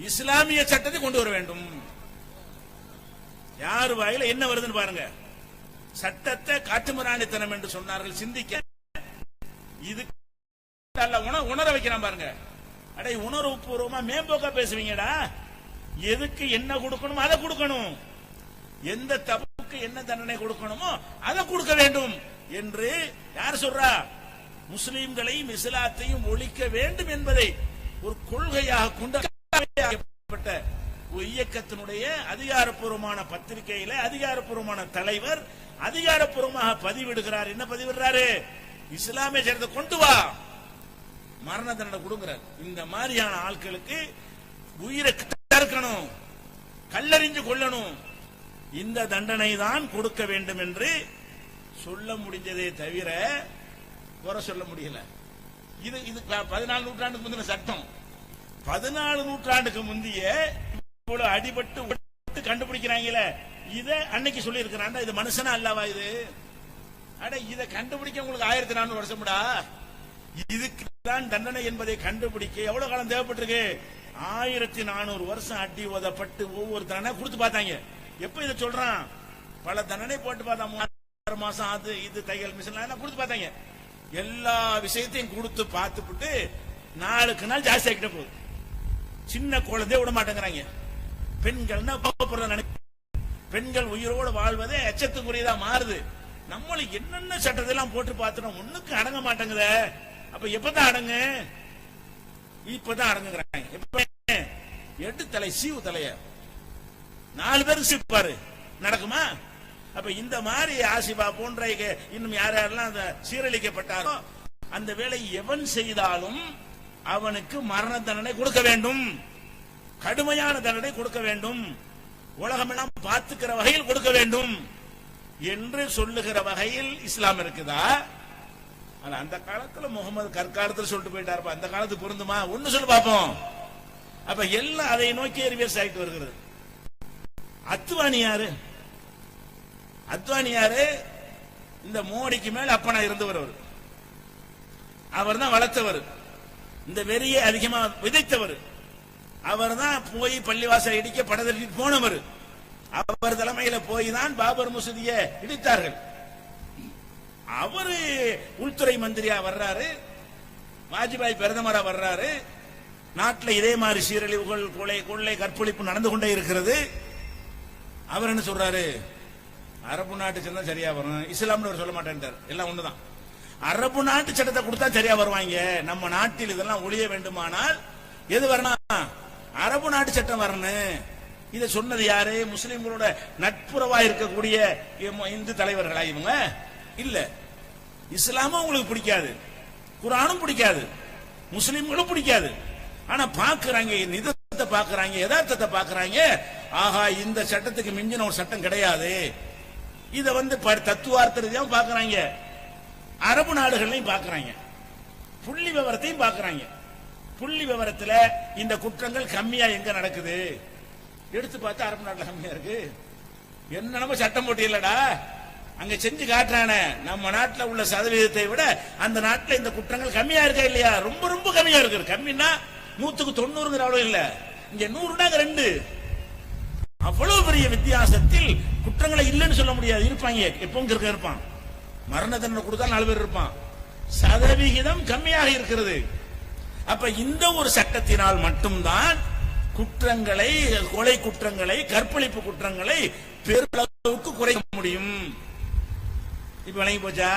இஸ்லாமிய சட்டத்தை கொண்டு வர வேண்டும். யார் வாயில என்ன வருதுன்னு பாருங்க. சட்டத்தை காட்டுமிராண்டித்தனம் என்று சொன்னார்கள். சிந்திக்க இது உணர வைக்கிறான் பாருங்க. அடே, உணர்வு பூர்வமா மேம்போக்கா பேசுவீங்கடா. எதுக்கு என்ன கொடுக்கணுமோ அதை கொடுக்கணும், எந்த தப்புக்கு என்ன தண்டனை கொடுக்கணுமோ அதை கொடுக்க வேண்டும் என்று யார் சொல்றா? முஸ்லிம்களையும் இஸ்லாத்தையும் ஒழிக்க வேண்டும் என்பதை ஒரு கொள்கையாக கொண்ட இயக்கத்தினுடைய அதிகாரப்பூர்வமான பத்திரிகையில அதிகாரப்பூர்வமான தலைவர் அதிகாரப்பூர்வமாக பதிவிடுகிறார். என்ன பதிவிடுறாரு? இஸ்லாமிய சட்டத்தை கொண்டு வா, மரண தண்டனை கொடுக்கிறார். இந்த மாதிரியான ஆட்களுக்கு உயிரை தடுக்கணும், கல்லறிஞ்சு கொள்ளணும், இந்த தண்டனை தான் கொடுக்க வேண்டும் என்று சொல்ல முடிஞ்சதே தவிர குறை சொல்ல முடியல. இது 14 நூற்றாண்டுக்கு முந்தின சட்டம். 14 நூற்றாண்டுக்கு முந்தைய இவ்வளவு அடிபட்டு கண்டுபிடிக்கிறாங்களே, இத அன்னைக்கு சொல்லி இருக்கிறான். இது மனுஷனா அல்லாவா இது? அட, இதை கண்டுபிடிக்க உங்களுக்கு 1400 வருஷம்டா. இதுக்கு தான் தண்டனை என்பதை கண்டுபிடிக்க எவ்வளவு காலம் தேவைப்பட்டிருக்கு? 1400 வருஷம் அடி உதப்பட்டு ஒவ்வொரு தண்டனை கொடுத்து பார்த்தாங்க. எப்ப இதை சொல்றான்? பல தண்டனை போட்டு பார்த்தா 6 மாசம் அது இது தையல் மிஷின் கொடுத்து பார்த்தாங்க. எல்லா விஷயத்தையும் கொடுத்து பார்த்துட்டு நாளுக்கு நாள் ஜாஸ்தி ஆகிட்ட போகுது. சின்ன குழந்தைய விட மாட்டேங்கிறாங்க. பெண்கள்னா பெண்கள் உயிரோடு வாழ்வதே எச்சத்துக்குரியதா மாறுது. நம்மளுக்கு என்னென்ன சட்டத்தை எல்லாம் போட்டு பார்த்துட்டோம், ஒண்ணுக்கு அடங்க மாட்டேங்குத. அப்ப எப்பதான் அடங்கு? இப்பதான் அடங்குறாங்க. எப்ப எட்டு தலை சீவு தலைய 4 பேருக்கு சிப்பாரு நடக்குமா? அப்ப இந்த மாதிரி ஆசிபா போன்ற இன்னும் யார் யாரெல்லாம் அந்த சீரழிக்கப்பட்டாரோ அந்த வேலை எவன் செய்தாலும் அவனுக்கு மரண தண்டனை கொடுக்க வேண்டும், கடுமையான தண்டனை கொடுக்க வேண்டும், உலகமெல்லாம் பார்த்துக்கிற வகையில் கொடுக்க வேண்டும் என்று சொல்லுகிற வகையில் இஸ்லாம் இருக்குதா? அந்த காலத்துல முகமது கற்காலத்தில் சொல்லிட்டு போயிட்டாரு. அந்த காலத்துக்கு பொருந்துமா? ஒண்ணு சொல்லு பாப்போம். அப்ப எல்லாம் அதை நோக்கி ரிவர்ஸ் ஆகிட்டு வருகிறது. அத்வானி யாரு? அத்வானி யாரு? இந்த மோடிக்கு மேல அப்பனா இருந்தவர். அவர் தான் வளர்த்தவர், இந்த வெறியை அதிகமா விதைத்தவர். அவர் தான் போய் பள்ளிவாசல் இடிக்க படத்திற்கு போனவர். அவர் தலைமையில போய் தான் பாபர் மசூதியை இடித்தார்கள். அவரு உள்துறை மந்திரியா வர்றாரு, வாஜ்பாய் பிரதமரா வர்றாரு. நாட்டில் இதே மாதிரி சீரழிவுகள், கொள்ளை, கற்பழிப்பு நடந்து கொண்டே இருக்கிறது. அவர் என்ன சொல்றாரு? அரபு நாட்டு சட்டம் சரியா வரும், இஸ்லாம்னு சொல்ல மாட்டேன்றார். எல்லாம் ஒண்ணுதான். அரபு நாட்டு சட்டத்தை கொடுத்தா சரியா வருவாங்க. நம்ம நாட்டில் இதெல்லாம் ஒழிய வேண்டுமானால் எது வரணும்? அரபு நாட்டு சட்டம் வரணும். இதை சொன்னது யாரு? முஸ்லிம்களோட நட்புறவா இருக்கக்கூடிய இந்து தலைவர்களா இவங்க? இல்ல. இஸ்லாமும் உங்களுக்கு பிடிக்காது, குர்ஆனும் பிடிக்காது, முஸ்லிம்களும் பிடிக்காது. ஆனா பாக்குறாங்க, நிதத்தை பாக்குறாங்க, யதார்த்தத்தை பாக்குறாங்க. ஆஹா, இந்த சட்டத்துக்கு மிஞ்சின ஒரு சட்டம் கிடையாது. இத தத்துவார்த்த ரீதியா பாக்குறாங்க. அரபு நாடுகளையும் பாக்குறாங்க, புள்ளி விவரத்தையும் பாக்குறாங்க. புள்ளி விவரத்துல இந்த குற்றங்கள் கம்மியா எங்க நடக்குது, எடுத்து பார்த்தா அரபு நாட்டுல கம்மியா இருக்கு. என்ன நம்ம சட்டம் போட்டி இல்லடா, அங்க செஞ்சு காட்டுறானே நம்ம நாட்டில் உள்ள சதவீதத்தை விட அந்த நாட்டில் இந்த குற்றங்கள் கம்மியா இருக்கா இல்லையா? ரொம்ப ரொம்ப கம்மியா இருக்கு. கம்மின்னா 100க்கு 90ங்கிற அளவு இல்ல, இங்க 100னா 2. அவ்வளவு பெரிய வித்தியாசத்தில் குற்றங்களை இல்லைன்னு சொல்ல முடியாது. இருப்பாங்க, எப்பவும் இருப்பான். மரண தண்டனை கொடுத்தா 4 பேர் இருப்பான். சதவிகிதம் கம்மியாக இருக்கிறது. அப்ப இந்த ஒரு சட்டத்தினால் மட்டும்தான் குற்றங்களை, கொலை குற்றங்களை, கற்பழிப்பு குற்றங்களை பெருளவுக்கு குறைக்க முடியும். இப்ப விளங்கி போச்சா?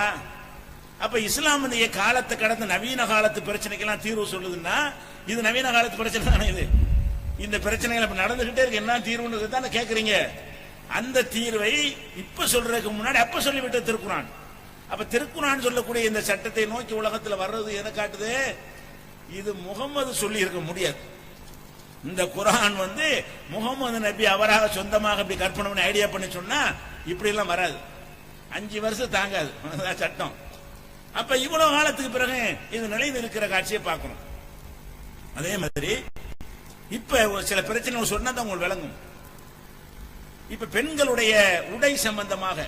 அப்ப இஸ்லாம் இந்த காலத்தை கடந்த நவீன காலத்து பிரச்சனைக்கெல்லாம் தீர்வு சொல்லுதுன்னா இது நவீன காலத்து பிரச்சனை தானே. இது இந்த பிரச்சனைகள் இப்ப நடந்துகிட்டே இருக்கு. என்ன தீர்வுன்னு தானே கேக்குறீங்க. அந்த தீர்வை இப்ப சொல்றதுக்கு முன்னாடி அப்ப சொல்லிவிட்ட திருக்குரான். அப்ப திருக்குரான் சொல்லக்கூடிய இந்த சட்டத்தை நோக்கி உலகத்தில் வர்றது எதை காட்டுது? இது முகமது சொல்லி இருக்க முடியாது. இந்த குரான் முகமது நபி அவராக சொந்தமாக இப்படி கற்பனை பண்ணி ஐடியா பண்ணி சொன்னா இப்படி எல்லாம் வராது. 5 வருஷம் தாங்காது சட்டம். அப்ப இவ்வளவு காலத்துக்கு பிறகு இது நிலையில் இருக்கிற காட்சியை பார்க்கணும். அதே மாதிரி இப்ப சில பிரச்சனை சொன்னா தான் உங்களுக்கு விளங்கும். இப்ப பெண்களுடைய உடை சம்பந்தமாக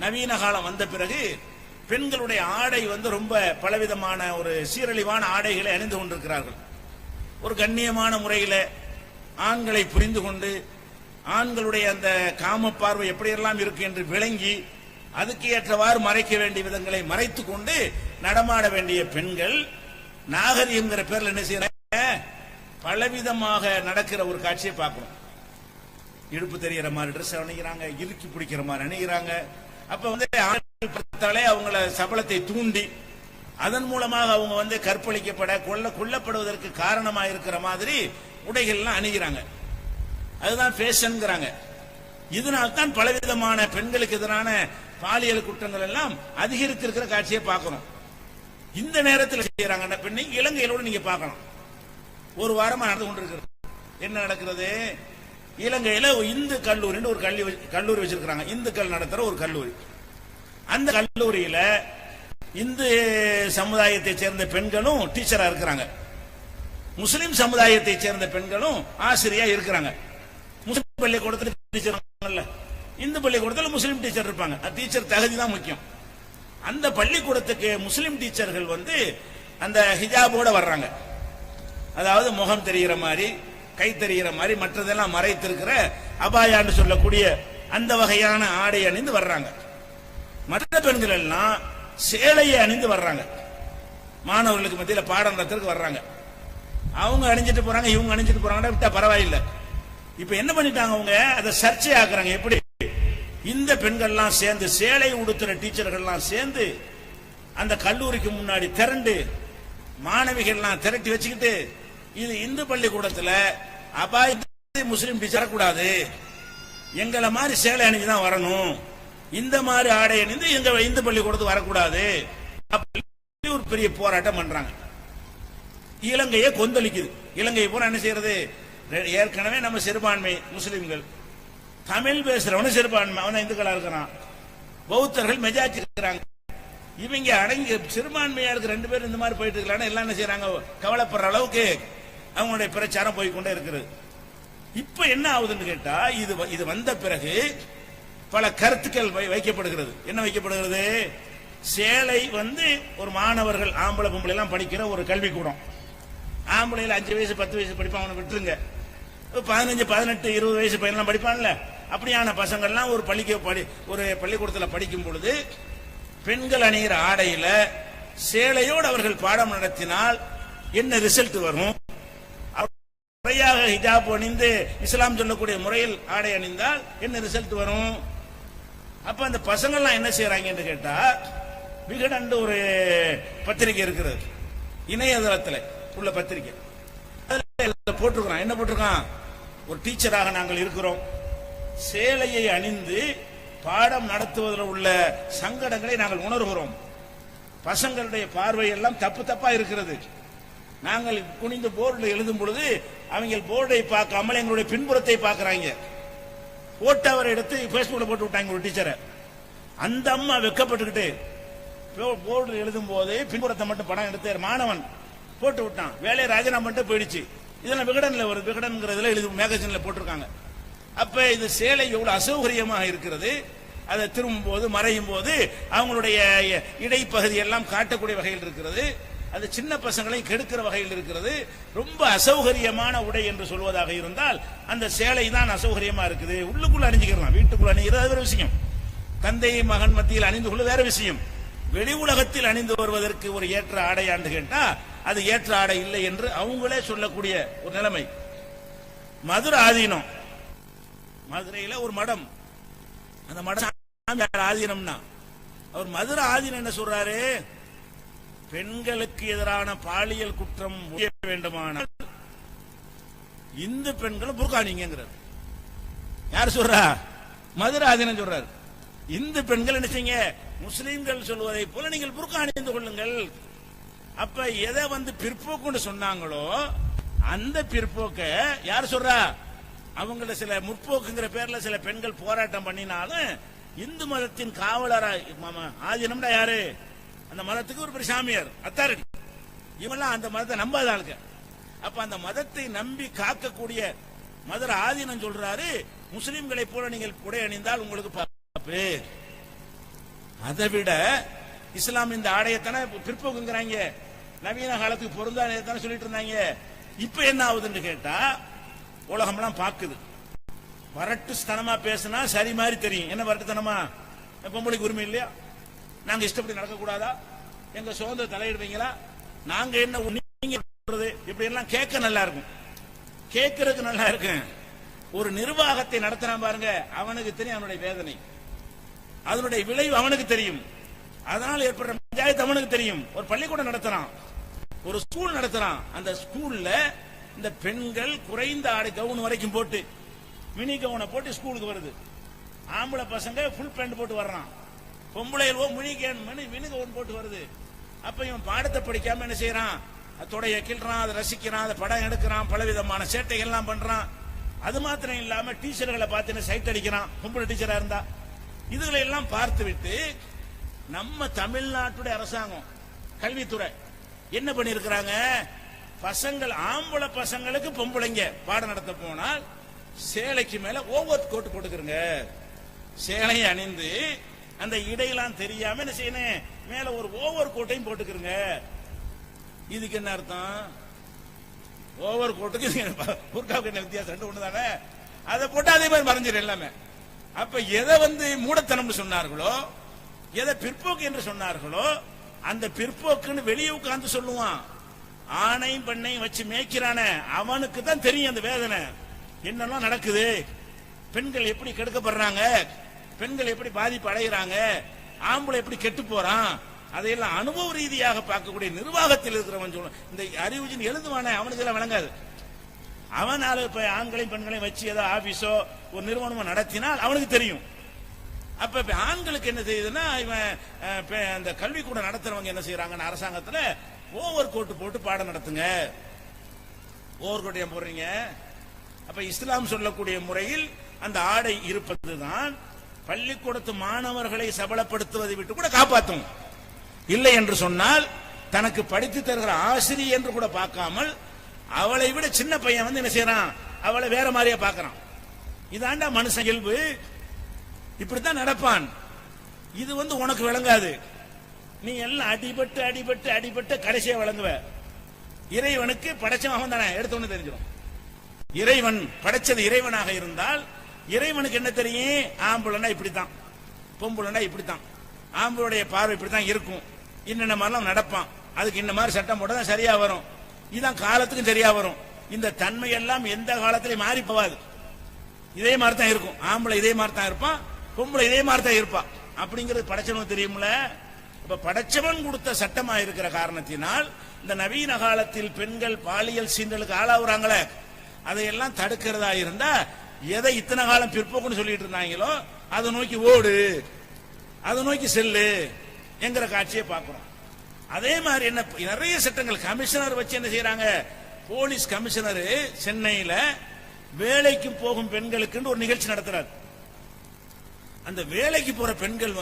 நவீன காலம் வந்த பிறகு பெண்களுடைய ஆடை ரொம்ப பலவிதமான ஒரு சீரழிவான ஆடைகளை அணிந்து கொண்டிருக்கிறார்கள். ஒரு கண்ணியமான முறையில் ஆண்களை புரிந்து கொண்டு ஆண்களுடைய அந்த காம பார்வை எப்படியெல்லாம் இருக்கு என்று விளங்கி அதுக்கு ஏற்றவாறு மறைக்க வேண்டிய விதங்களை மறைத்துக் கொண்டு நடமாட வேண்டிய பெண்கள் நாகரிகங்கிற பேர்ல என்ன செய்யறாங்க? பலவிதமாக நடக்கிற ஒரு காட்சியை பார்க்கணும். இடுப்பு தெரியற மாதிரி ட்ரெஸ் அணிகிறாங்க, இறுக்கி பிடிக்கிற மாதிரி அணிகிறாங்க. அப்ப ஆண்கள் பார்த்தாலே அவங்கள சபலத்தை தூண்டி அதன் மூலமாக அவங்க கற்பழிக்கப்பட கொல்லப்படுவதற்கு காரணமாக இருக்கிற மாதிரி உடைகள்லாம் அணிகிறாங்க. அதுதான் ஃபேஷன்ங்கிறாங்க. இதனால் தான் பலவிதமான பெண்களுக்கு எதிரான பாலியல் குற்றங்கள் எல்லாம் அதிகரித்திருக்கிற காட்சியை பார்க்கணும். இந்த நேரத்தில் செய்யறாங்க பெண்ணை இலங்கையிலோடு நீங்க பார்க்கணும். ஒரு வாரமா நடந்து கொண்டிருக்கிறது. என்ன நடக்கிறது? இலங்கையில இந்து கல்லூரின்னு ஒரு கல்லூரி வச்சிருக்கிறாங்க. இந்துக்கள் நடத்துற ஒரு கல்லூரி. அந்த கல்லூரியில இந்து சமுதாயத்தை சேர்ந்த பெண்களும் டீச்சரா இருக்கிறாங்க, முஸ்லிம் சமுதாயத்தை சேர்ந்த பெண்களும் ஆசிரியா இருக்கிறாங்க. முஸ்லிம் பள்ளிக்கூடத்தில் டீச்சர், இந்து பள்ளிக்கூடத்தில் முஸ்லிம் டீச்சர் இருப்பாங்க. டீச்சர் தகுதி தான் முக்கியம். அந்த பள்ளிக்கூடத்துக்கு முஸ்லிம் டீச்சர்கள் அந்த ஹிஜாபோட வர்றாங்க. அதாவது முகம் தெரிகிற மாதிரி, கை தெரிகிற மாதிரி, மற்றதெல்லாம் மறைத்திருக்கிற அபாயான்னு சொல்லக்கூடிய அந்த வகையான ஆடை அணிந்து வர்றாங்க. மற்ற பெண்கள் எல்லாம் சேலையை அணிந்து வர்றாங்க. மாணவர்களுக்கு மத்தியில் பாடம் நடத்துறதுக்கு வர்றாங்க. அவங்க அணிஞ்சிட்டு போறாங்க, இவங்க அணிஞ்சிட்டு போறாங்க, விட்டா பரவாயில்லை. இப்ப என்ன பண்ணிட்டாங்க? அவங்க அதை சர்ச்சை ஆக்குறாங்க. எப்படி? இந்த பெண்கள்லாம் சேர்ந்து, சேலை உடுத்துற டீச்சர்கள்லாம் சேர்ந்து அந்த கல்லூரிக்கு முன்னாடி திரண்டு மாணவிகள்லாம் திரட்டி வச்சுக்கிட்டு, இது இந்து பள்ளிக்கூடத்துல அபாயத்தை முஸ்லிம் டீச்சர் கூடாது, எங்களை மாதிரி சேலை அணிஞ்சுதான் வரணும், இந்த மாதிரி ஆடை அணிந்து எங்க இந்து பள்ளிக்கூடத்துக்கு வரக்கூடாது, ஒரு பெரிய போராட்டம் பண்றாங்க. இலங்கையை கொந்தளிக்குது. இலங்கை பூரா என்ன செய்யறது? ஏற்கனவே நம்ம சிறுபான்மை முஸ்லிம்கள், தமிழ் பேசுறவனு சிறுபான்மை, அவன் இந்துக்களா இருக்கிறான், பௌத்தர்கள் மெஜாரிட்டி இருக்கிறாங்க. இவங்க அடங்கி சிறுபான்மையா இருக்கிற 2 பேர் இந்த மாதிரி போயிட்டு இருக்கலாம். எல்லாம் என்ன செய்யறாங்க? கவலைப்படுற அளவுக்கு அவங்களுடைய பிரச்சாரம் போய்கொண்டே இருக்கிறது. இப்ப என்ன ஆகுதுன்னு கேட்டா, இது வந்த பிறகு பல கருத்துக்கள் வைக்கப்படுகிறது. என்ன வைக்கப்படுகிறது? சேலை ஒரு மாணவர்கள் ஆம்பளை பொம்பளை எல்லாம் படிக்கிற ஒரு கல்விக்கூடம். ஆம்பளையில 5 வயசு 10 வயசு படிப்பாங்க, விட்டுருங்க. 15 18 20 வயசு பையன்லாம் படிப்பான்ல, அப்படியான பசங்கள்லாம் ஒரு பள்ளிக்கூடத்தில் படிக்கும் பொழுது பெண்கள் அணிகிற ஆடையில சேலையோடு அவர்கள் பாடம் நடத்தினால் என்ன ரிசல்ட் வரும்? முறையாக ஹிஜாப் அணிந்து இஸ்லாம் சொல்லக்கூடிய முறையில் ஆடை அணிந்தால் என்ன ரிசல்ட் வரும்? அப்ப அந்த பசங்கள்லாம் என்ன செய்யறாங்க என்று கேட்டா, விகடன் ஒரு பத்திரிகை இருக்கிறது, இணையதளத்தில் உள்ள பத்திரிகை. அதுல போட்டிருக்கான். என்ன போட்டிருக்கான்? ஒரு டீச்சராக நாங்கள் இருக்கிறோம், சேலையை அணிந்து பாடம் நடத்துவதில் உள்ள சங்கடங்களை நாங்கள் உணர்கிறோம். பசங்களுடைய பார்வை எல்லாம் தப்பு தப்பா இருக்கிறது. நாங்கள் குனிந்து போர்டில் எழுதும் பொழுது அவங்க போர்டை பார்க்காமல் எங்களுடைய பின்புறத்தை பார்க்கிறாங்க. போட்டவரை எடுத்து பேஸ்புக்ல போட்டு விட்டாங்க ஒரு டீச்சரை. அந்த அம்மா வெக்கப்பட்டுக்கிட்டு போர்டில் எழுதும் போது பின்புறத்தை மட்டும் படம் எடுத்து மாணவன் போட்டு விட்டான். வேலையை ராஜினாமா பண்ணிட்டு போயிடுச்சு. இதெல்லாம் விகடன்ல வருது, விகடன்ங்கிறதுல எழுதி மேகசின்ல போட்டிருக்காங்க. அப்ப இது சேலை எவ்வளவு அசௌகரியமாக இருக்கிறது. அதை திரும்பும் போது மறையும் போது அவங்களுடைய இடைப்பகுதி எல்லாம் காட்டக்கூடிய வகையில் இருக்கிறது. அது சின்ன பசங்களை கெடுக்கிற வகையில் இருக்கிறது. ரொம்ப அசௌகரியமான உடை என்று சொல்வதாக இருந்தால் அந்த சேலை தான் அசௌகரியமா இருக்குது. உள்ளுக்குள்ள அணிஞ்சுக்கலாம், வீட்டுக்குள்ள அணிகிறது வேற விஷயம், தந்தை மகன் மத்தியில் அணிந்து கொள்ள வேற விஷயம். வெளி உலகத்தில் அணிந்து வருவதற்கு ஒரு ஏற்ற ஆடையாண்டு கேட்டா அது ஏற்ற ஆடை இல்லை என்று அவங்களே சொல்லக்கூடிய ஒரு நிலைமை. மதுரை ஆதீனம், மதுரையில ஒரு மடம், அந்த மடம் ஆதீனம்னா அவர் மதுரை ஆதீனம் என்ன சொல்றாரு, பெண்களுக்கு எதிரான பாலியல் குற்றம் வேண்டுமானால் இந்து பெண்களும் புர்கானிங்கிறார். யார் சொல்றா? மதுரை ஆதீனம் சொல்றாரு. இந்து பெண்கள் என்ன செய்யுங்க, முஸ்லிம்கள் சொல்வதை போல நீங்கள் புர்கா அணிந்து கொள்ளுங்கள். அப்ப எதை பிற்போக்குன்னு சொன்னாங்களோ அந்த பிற்போக்க யார் சொல்றா? அவங்கள சில முற்போக்குங்கிற பேர்ல சில பெண்கள் போராட்டம் பண்ணினாலும் இந்து மதத்தின் காவலரா ஆதீனம்டா யாரு? அந்த மதத்துக்கு ஒரு பெரிய சாமியார், அத்தாரிட்டி. இவெல்லாம் அந்த மதத்தை நம்பாத ஆளுங்க. அப்ப அந்த மதத்தை நம்பி காக்கக்கூடிய மதுரை ஆதீனம் சொல்றாரு, முஸ்லிம்களை போல நீங்கள் உடை அணிந்தால் உங்களுக்கு அதை விட இஸ்லாம் இந்த ஆடையத்தானே பிற்போக்குங்கிறாங்க, நவீன காலத்துக்கு பொருந்தானே சொல்லிட்டு இருந்தாங்க. இப்ப என்ன ஆகுதுன்னு கேட்டா உலகம்லாம் பாக்குது. வரட்டு ஸ்தனமா பேசினா சரி மாதிரி தெரியும். என்ன வரட்டுத்தனமா? பொம்பளைக்கு உரிமை இல்லையா? நாங்க இஷ்டப்படி நடக்க கூடாதா? எங்க சுதந்திர தலையிடுவீங்களா? நாங்க என்ன நீங்க இப்படி எல்லாம் கேட்க நல்லா இருக்கும், கேட்கறதுக்கு நல்லா இருக்கு. ஒரு நிர்வாகத்தை நடத்தினா பாருங்க, அவனுக்கு தெரியும் அவனுடைய வேதனை, அதனுடைய விளைவு அவனுக்கு தெரியும். அதனால் ஏற்படுற பஞ்சாயத்து அவனுக்கு தெரியும். ஒரு பள்ளிக்கூடம் நடத்துறான், ஒரு ஸ்கூல் நடத்துறான். அந்த ஸ்கூல்ல இந்த பெண்கள் குறைந்த ஆடை கவுன் வரைக்கும் போட்டு மினி கவுனை போட்டு ஸ்கூலுக்கு வருது. ஆம்பளை பசங்க ஃபுல் பேண்ட் போட்டு வர்றான், பொம்பளையோ மினி கவுன் போட்டு வருது. அப்ப இவன் பாடத்தை படிக்காம என்ன செய்யறான்? தொடைய கிள்றான், அதை ரசிக்கிறான், அதை படம் எடுக்கிறான், பலவிதமான சேட்டைகள் எல்லாம் பண்றான். அது மாத்திரம் இல்லாம டீச்சர்களை பார்த்து சைட் அடிக்கிறான், பொம்பளை டீச்சரா இருந்தா. இதுகளை எல்லாம் பார்த்து விட்டு நம்ம தமிழ்நாட்டுடைய அரசாங்கம் கல்வித்துறை என்ன பண்ணிருக்கிறாங்க? பசங்கள் ஆம்பளை பசங்களுக்கு பொம்பளைங்க பாடம் நடத்த போனால் சேலைக்கு மேல ஓவர் கோட் போட்டுக்கிறங்க. சேலையை அணிந்து அந்த இடையெல்லாம் தெரியாம என்ன செய்யணும், மேல ஒரு ஓவர் கோட்டையும் போட்டுக்கிறங்க. இதுக்கு என்ன அர்த்தம்? ஓவர் கோட்டுக்கு புர்காவுக்கு என்ன வித்தியாசம்? ஒண்ணுதானே. அதை போட்டு அதே மாதிரி மறைஞ்சிரு எல்லாமே. அப்ப எதை மூடத்தனம் சொன்னார்களோ, எதை பிற்போக்கு என்று சொன்னார்களோ, அந்த பிற்போக்குன்னு வெளியே உட்கார்ந்து சொல்லுவான். ஆணையும் பெண்ணையும் வச்சு மேய்க்கிறான அவனுக்கு தான் தெரியும் அந்த வேதனை என்னெல்லாம் நடக்குது, பெண்கள் எப்படி கெடுக்கப்படுறாங்க, பெண்கள் எப்படி பாதிப்பு அடைகிறாங்க, ஆம்பளை எப்படி கெட்டு போறான். அதையெல்லாம் அனுபவ ரீதியாக பார்க்கக்கூடிய நிர்வாகத்தில் இருக்கிறவன் சொல்ல இந்த அறிவுஜின் எழுதுவானே அவனுக்கு எல்லாம் விளங்காது. அவனால இப்ப ஆண்களையும் பெண்களையும் வச்சு ஏதோ ஆபீஸோ ஒரு நிறுவனமோ நடத்தினால் அவனுக்கு தெரியும். அப்ப ஆண்களுக்கு என்ன செய்யுதுன்னா, இவன் அந்த கல்விக்கூடம் நடத்துறவங்க என்ன செய்யறாங்க, அரசாங்கத்துல ஓவர் கோட் போட்டு பாடம் நடத்துங்க. ஓவர் கோட் ஏன் போடுறீங்க? அப்ப இஸ்லாம் சொல்லக்கூடிய முறையில் அந்த ஆடை இருப்பதுதான் பள்ளிக்கூடத்து மாணவர்களை சபலப்படுத்துவதை விட்டு கூட காப்பாற்றும். இல்லை என்று சொன்னால் தனக்கு படித்து தருகிற ஆசிரியர் என்று கூட பார்க்காமல் அவளை விட சின்ன பையன் என்ன செய்யறான், அவளை வேற மாதிரியா பார்க்கறான். இதாண்டா மனுஷன் இயல்பு, இப்படித்தான் நடப்பான். இது உனக்கு விளங்காது. நீ எல்லாம் அடிபட்டு அடிபட்டு அடிபட்டு கடைசியா விளங்குவ. இறைவனுக்கு படைச்சவன் அவன் தானே, எடுத்தவனு தெரிஞ்சிடும். இறைவன் படைச்சது இறைவனாக இருந்தால் இறைவனுக்கு என்ன தெரியும்? ஆம்புலன்னா இப்படித்தான், பொம்புலன்னா இப்படித்தான், ஆம்பளுடைய பார்வை இப்படித்தான் இருக்கும், இன்னென்ன மாதிரிலாம் நடப்பான், அதுக்கு இந்த மாதிரி சட்டம் போட்டதான் சரியா வரும், இதான் காலத்துக்கும் சரியா வரும். இந்த தன்மை எல்லாம் எந்த காலத்திலையும் மாறி போவாது. இதே மாதிரி தான் இருக்கும். ஆம்பளை இதே மாதிரி தான் இருப்பான், பொம்பளை இதே மாதிரி தான் இருப்பான். அப்படிங்கிறது படைச்சவனுக்கு தெரியும்ல. இப்ப படைச்சவன் கொடுத்த சட்டமா இருக்கிற காரணத்தினால் இந்த நவீன காலத்தில் பெண்கள் பாலியல் சீண்டலுக்கு ஆளாகுறாங்களே, அதையெல்லாம் தடுக்கிறதா இருந்தா எதை இத்தனை காலம் பிற்போக்குன்னு சொல்லிட்டு இருந்தாங்களோ அதை நோக்கி ஓடு, அதை நோக்கி செல்லு என்கிற காட்சியை பார்க்கிறோம். அதே மாதிரி என்ன நிறைய சட்டங்கள் கமிஷனர் வச்சு என்ன செய்யறாங்க, போலீஸ் கமிஷனர் சென்னையில வேலைக்கு போகும் பெண்களுக்கு ஒரு நிகழ்ச்சி நடத்துறாரு. அந்த வேலைக்கு போற பெண்கள்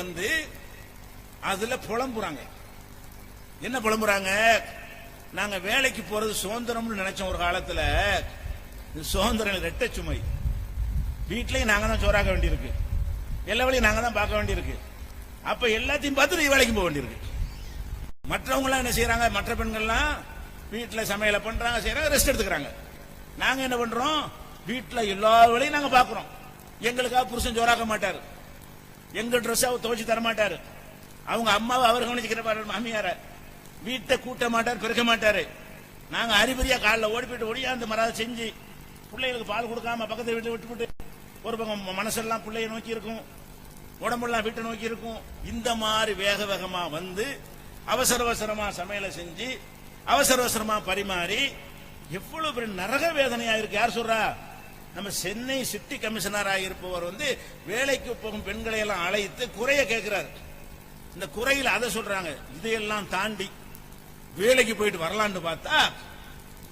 அதுல புலம்புறாங்க. என்ன புலம்புறாங்க? நாங்க வேலைக்கு போறது சுதந்திரம்னு நினைச்சோம் ஒரு காலத்துல. சுதந்திரம் ரெட்டை சுமை. வீட்லயும் நாங்க தான் சோறாக்க வேண்டியிருக்கு, எல்லா வேலையும் நாங்க தான் பார்க்க வேண்டியிருக்கு. அப்ப எல்லாத்தையும் பார்த்துட்டு வேலைக்கு போக வேண்டியிருக்கு. மற்றவங்க எல்லாம் என்ன செய்யறாங்க, மற்ற பெண்கள்லாம் வீட்டுல சமையல பண்றாங்க, செய்யறாங்க, ரெஸ்ட் எடுத்துக்கிறாங்க. நாங்க என்ன பண்றோம், வீட்டுல எல்லா வேலையும் நாங்க பாக்குறோம். எங்களுக்காக புருஷன் சோறாக்க மாட்டாரு, எங்க ட்ரெஸ் அவர் துவைச்சு தர மாட்டாரு, அவங்க அம்மாவை அவர் கவனிச்சுக்கிற மாமியார வீட்டை கூட்ட மாட்டார், பெருக்க மாட்டாரு. நாங்க அறிபறியா காலில் ஓடி போயிட்டு ஓடியா அந்த மராத செஞ்சு பிள்ளைகளுக்கு பால் கொடுக்காம பக்கத்து வீட்டுல விட்டுவிட்டு ஒரு பக்கம் மனசெல்லாம் பிள்ளைய நோக்கி இருக்கும், உடம்பெல்லாம் வீட்டை நோக்கி இருக்கும். இந்த மாதிரி வேக வேகமா வந்து அவசர அவசரமா சமையலை செஞ்சு அவசர அவசரமா பரிமாறி எவ்வளவு பெரிய நரக வேதனையா இருக்கு. யார் சொல்றா? நம்ம சென்னை சிட்டி கமிஷனராக இருப்பவர் வந்து வேலைக்கு போகும் பெண்களை எல்லாம் அழைத்து குறைய கேட்கிறார். இந்த குறையில் அதை சொல்றாங்க. இதையெல்லாம் தாண்டி வேலைக்கு போயிட்டு வரலான்னு பார்த்தா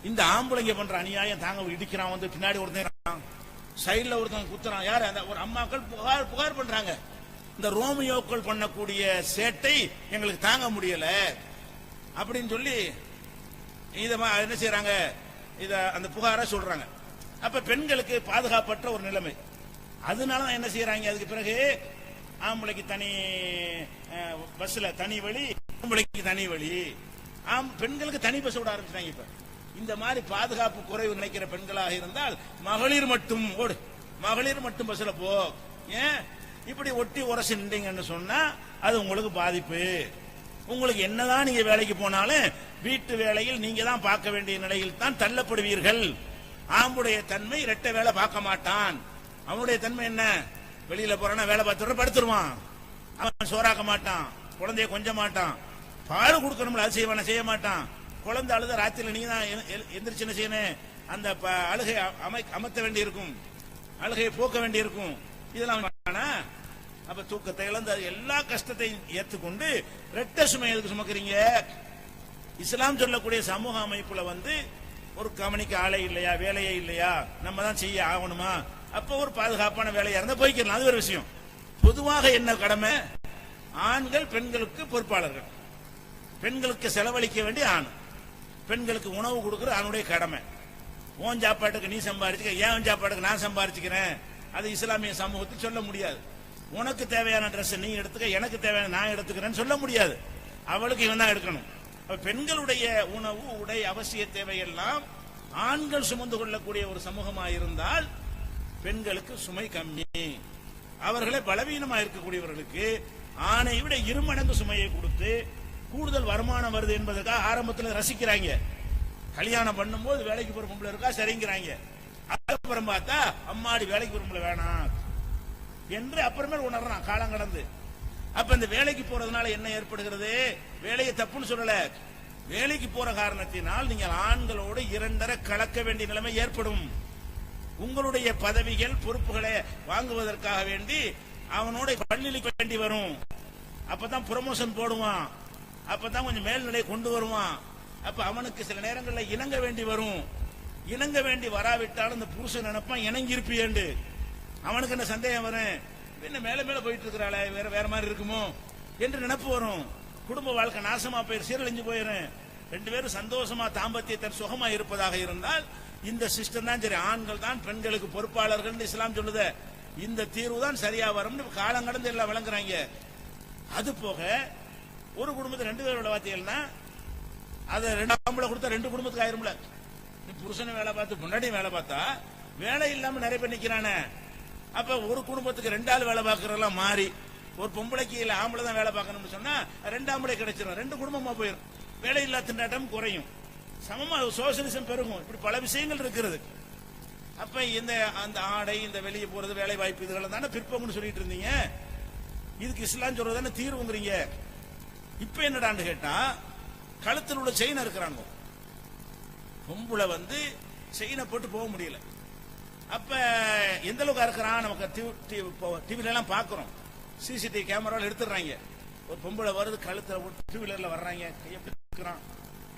இந்த ஆம்பளைங்க பண்ற அநியாயம் தாங்க. இடிக்கிறான், வந்து பின்னாடி ஒருத்தன் சைட்ல ஒருத்தன் குத்துறான். யாரு? அந்த ஒரு அம்மாக்கள் புகார் பண்றாங்க. இந்த ரோமியோக்கள் பண்ணக்கூடிய சேட்டை எங்களுக்கு தாங்க முடியல அப்படின்னு சொல்லி இத என்ன செய்யறாங்க, இத அந்த புகார சொல்றாங்க. அப்ப பெண்களுக்கு பாதுகாப்பற்ற ஒரு நிலைமை. அதனால என்ன செய்யறாங்க, அதுக்கு பிறகு ஆம்பளைக்கு தனி பஸ்ல தனி வழி, ஆம்பளைக்கு தனி வழி, பெண்களுக்கு தனி பஸ் விட ஆரம்பிச்சாங்க. இப்ப இந்த மாதிரி பாதுகாப்பு குறைவு நினைக்கிற பெண்களாக இருந்தால் மகளிர் மட்டும் ஓடு, மகளிர் மட்டும் பஸ்ல போ. ஏன் இப்படி ஒட்டி உரசி நின்றீங்கன்னு சொன்னா அது உங்களுக்கு பாதிப்பு. உங்களுக்கு என்னதான் நீங்க வேலைக்கு போனாலும் வீட்டு வேலையில் நீங்க தான் பார்க்க வேண்டிய நிலையில் தான் தள்ளப்படுவீர்கள். ஆம்புடைய தன்மை இரட்டை வேலை பார்க்க மாட்டான். அவனுடைய தன்மை என்ன, வெளியில போறானா வேலை பார்த்து படுத்துருவான், அவன் சோறாக்க மாட்டான், குழந்தைய கொஞ்ச மாட்டான், பால் கொடுக்கணும்ல அது செய்ய மாட்டான். குழந்தை அழுத ராத்திரில நீங்க தான் எந்திரிச்சு என்ன செய்யணும், அந்த அழுகை அமர்த்த வேண்டி இருக்கும், அழுகையை போக்க வேண்டி இருக்கும். இதெல்லாம் அப்ப தூக்கத்தை இழந்து எல்லா கஷ்டத்தையும் ஏற்றுக்கொண்டு ரெட்டை சுமை எதுக்கு சுமக்கிறீங்க? இஸ்லாம் சொல்லக்கூடிய சமூக அமைப்புல வந்து ஒரு கவனிக்க ஆளே இல்லையா, வேலையே இல்லையா, நம்ம தான் செய்ய ஆகணுமா? அப்ப ஒரு பாதுகாப்பான வேலையா இருந்தா போய்க்கலாம், அது ஒரு விஷயம். பொதுவாக என்ன கடமை, ஆண்கள் பெண்களுக்கு பொறுப்பாளர்கள், பெண்களுக்கு செலவழிக்க வேண்டிய ஆண், பெண்களுக்கு உணவு கொடுக்கிற ஆணுடைய கடமை. ஓன் சாப்பாட்டுக்கு நீ சம்பாதிச்சுக்க, ஏன் சாப்பாட்டுக்கு நான் சம்பாதிச்சுக்கிறேன், அது இஸ்லாமிய சமூகத்தில் சொல்ல முடியாது. உனக்கு தேவையான ட்ரெஸ் நீ எடுத்துக்க, எனக்கு தேவையான நான் எடுத்துக்கிறேன்னு சொல்ல முடியாது. அவளுக்கு இவன் தான் எடுக்கணும். பெண்களுடைய உணவு உடை அவசிய தேவையெல்லாம் ஆண்கள் சுமந்து கொள்ளக்கூடிய ஒரு சமூகமாக இருந்தால் பெண்களுக்கு சுமை கம்மி. அவர்களே பலவீனமா இருக்கக்கூடியவர்களுக்கு ஆணை விட இருமடங்கு சுமையை கொடுத்து கூடுதல் வருமானம் வருது என்பதற்காக ஆரம்பத்தில் ரசிக்கிறாங்க. கல்யாணம் பண்ணும்போது வேலைக்கு போற பொம்பளை இருக்கா சரிங்கிறாங்க. அப்புறம் பார்த்தா அம்மாடி வேலைக்கு போற வேணாம் என்று அப்புறமேல் உணர்றான் காலம் கடந்து. அப்ப இந்த வேலைக்கு போறதுனால என்ன ஏற்படுகிறது, வேலையை தப்புன்னு சொல்லல, வேலைக்கு போற காரணத்தினால் நீங்கள் ஆண்களோடு இரண்டரை கலக்க வேண்டிய நிலைமை ஏற்படும். உங்களுடைய பதவிகள் பொறுப்புகளை வாங்குவதற்காக வேண்டி அவனோட பள்ளிக்கு வேண்டி வரும். அப்பதான் ப்ரமோஷன் போடுவான், அப்பதான் கொஞ்சம் மேல்நிலை கொண்டு வருவான். அப்ப அவனுக்கு சில நேரங்களில் இணங்க வேண்டி வரும். இணங்க வேண்டி வராவிட்டாலும் இந்த புருஷன் நினைப்பான் இணங்கி இருப்பியேண்டு. அவனுக்கு என்ன சந்தேகம் வரும், என்ன மேல மேல போயிட்டு இருக்கிறாளே வேற மாதிரி இருக்குமோ என்று நினைப்பு வரும். குடும்ப வாழ்க்கை நாசமா போயிரு, சீரழிஞ்சு போயிரும். ரெண்டு பேரும் சந்தோஷமா தாம்பத்தியத்தை சுகமா இருப்பதாக இருந்தால் இந்த சிஸ்டம் தான் சரி. ஆண்கள் தான் பெண்களுக்கு பொறுப்பாளர்கள் இஸ்லாம் சொல்லுது. இந்த தீர்வு தான் சரியா வரும். காலம் கடந்து எல்லாம் விளங்குறாங்க. அது போக ஒரு குடும்பத்தில் ரெண்டு பேரோட வார்த்தைகள்னா அதை ரெண்டு ஆம்பளை கொடுத்தா ரெண்டு குடும்பத்துக்கு ஆயிரும்ல. புருஷனை வேலை பார்த்து முன்னாடியும் வேலை பார்த்தா வேலை இல்லாம நிறைய பேர் நிக்கிறானே. அப்ப ஒரு குடும்பத்துக்கு ரெண்டாவது வேலை பார்க்கறதெல்லாம் மாறி ஒரு பொம்பளைக்கு இல்ல ஆம்பளை தான் வேலை பார்க்கணும்னு சொன்னா ரெண்டு ஆம்பளை கிடைச்சிடும், ரெண்டு குடும்பமா போயிடும், வேலை இல்லா திண்டாட்டம் குறையும், சமமா சோசியலிசம் பெருகும். இப்படி பல விஷயங்கள் இருக்கிறது. அப்ப இந்த அந்த ஆடை இந்த வெளியே போறது வேலை வாய்ப்பு இதுகளை தானே பிற்போக்குன்னு சொல்லிட்டு இருந்தீங்க. இதுக்கு இஸ்லாம் சொல்றதானே தீர்வுங்கிறீங்க. இப்ப என்னடான்னு கேட்டா கழுத்தில் உள்ள செயின் இருக்கிறாங்க, பொம்பளை வந்து செயினை போட்டு போக முடியல. அப்ப எந்த அளவுக்கு இருக்கிறான் நமக்கு டிவில எல்லாம் பாக்குறோம், சிசிடிவி கேமராவில் எடுத்துடுறாங்க. ஒரு பொம்பளை வருது கழுத்துல டூ வீலர்ல வர்றாங்க, கையெழுக்கிறான்,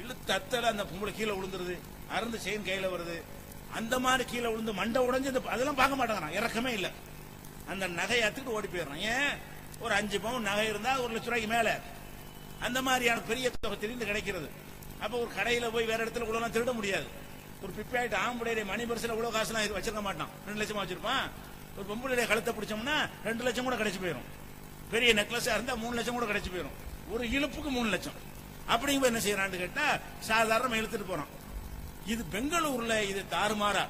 இழுத்து அத்தல அந்த பொம்பளை கீழே விழுந்துருது, அருந்து செயின் கையில வருது. அந்த மாதிரி கீழே விழுந்து மண்டை உடைஞ்சு அதெல்லாம் பார்க்க மாட்டாங்க, இறக்கமே இல்லை. அந்த நகையை அத்துக்கிட்டு ஓடி போயிடுறான். ஏன், ஒரு 5 பவுன் நகை இருந்தா 1 லட்சம் ரூபாய்க்கு மேல அந்த மாதிரியான பெரிய தொகை திடீர்னு கிடைக்கிறது. அப்ப ஒரு கடையில போய் வேற இடத்துல இவ்வளவு திருட முடியாது. ஒரு பிப்பாயிட்டு ஆம்புடைய மணி பரிசுல இவ்வளவு காசுலாம் வச்சிருக்க மாட்டான், 2 லட்சமா வச்சிருப்பான். ஒரு பொம்பளுடைய கழுத்தை பிடிச்சோம்னா 2 லட்சம் கூட கிடைச்சு போயிடும். பெரிய நெக்லஸா இருந்தா 3 லட்சம் கூட கிடைச்சு போயிடும். ஒரு இழுப்புக்கு 3 லட்சம். அப்படிங்க என்ன செய்யறான்னு கேட்டா சாதாரண இழுத்துட்டு போறான். இது பெங்களூர்ல இது தாறுமாறா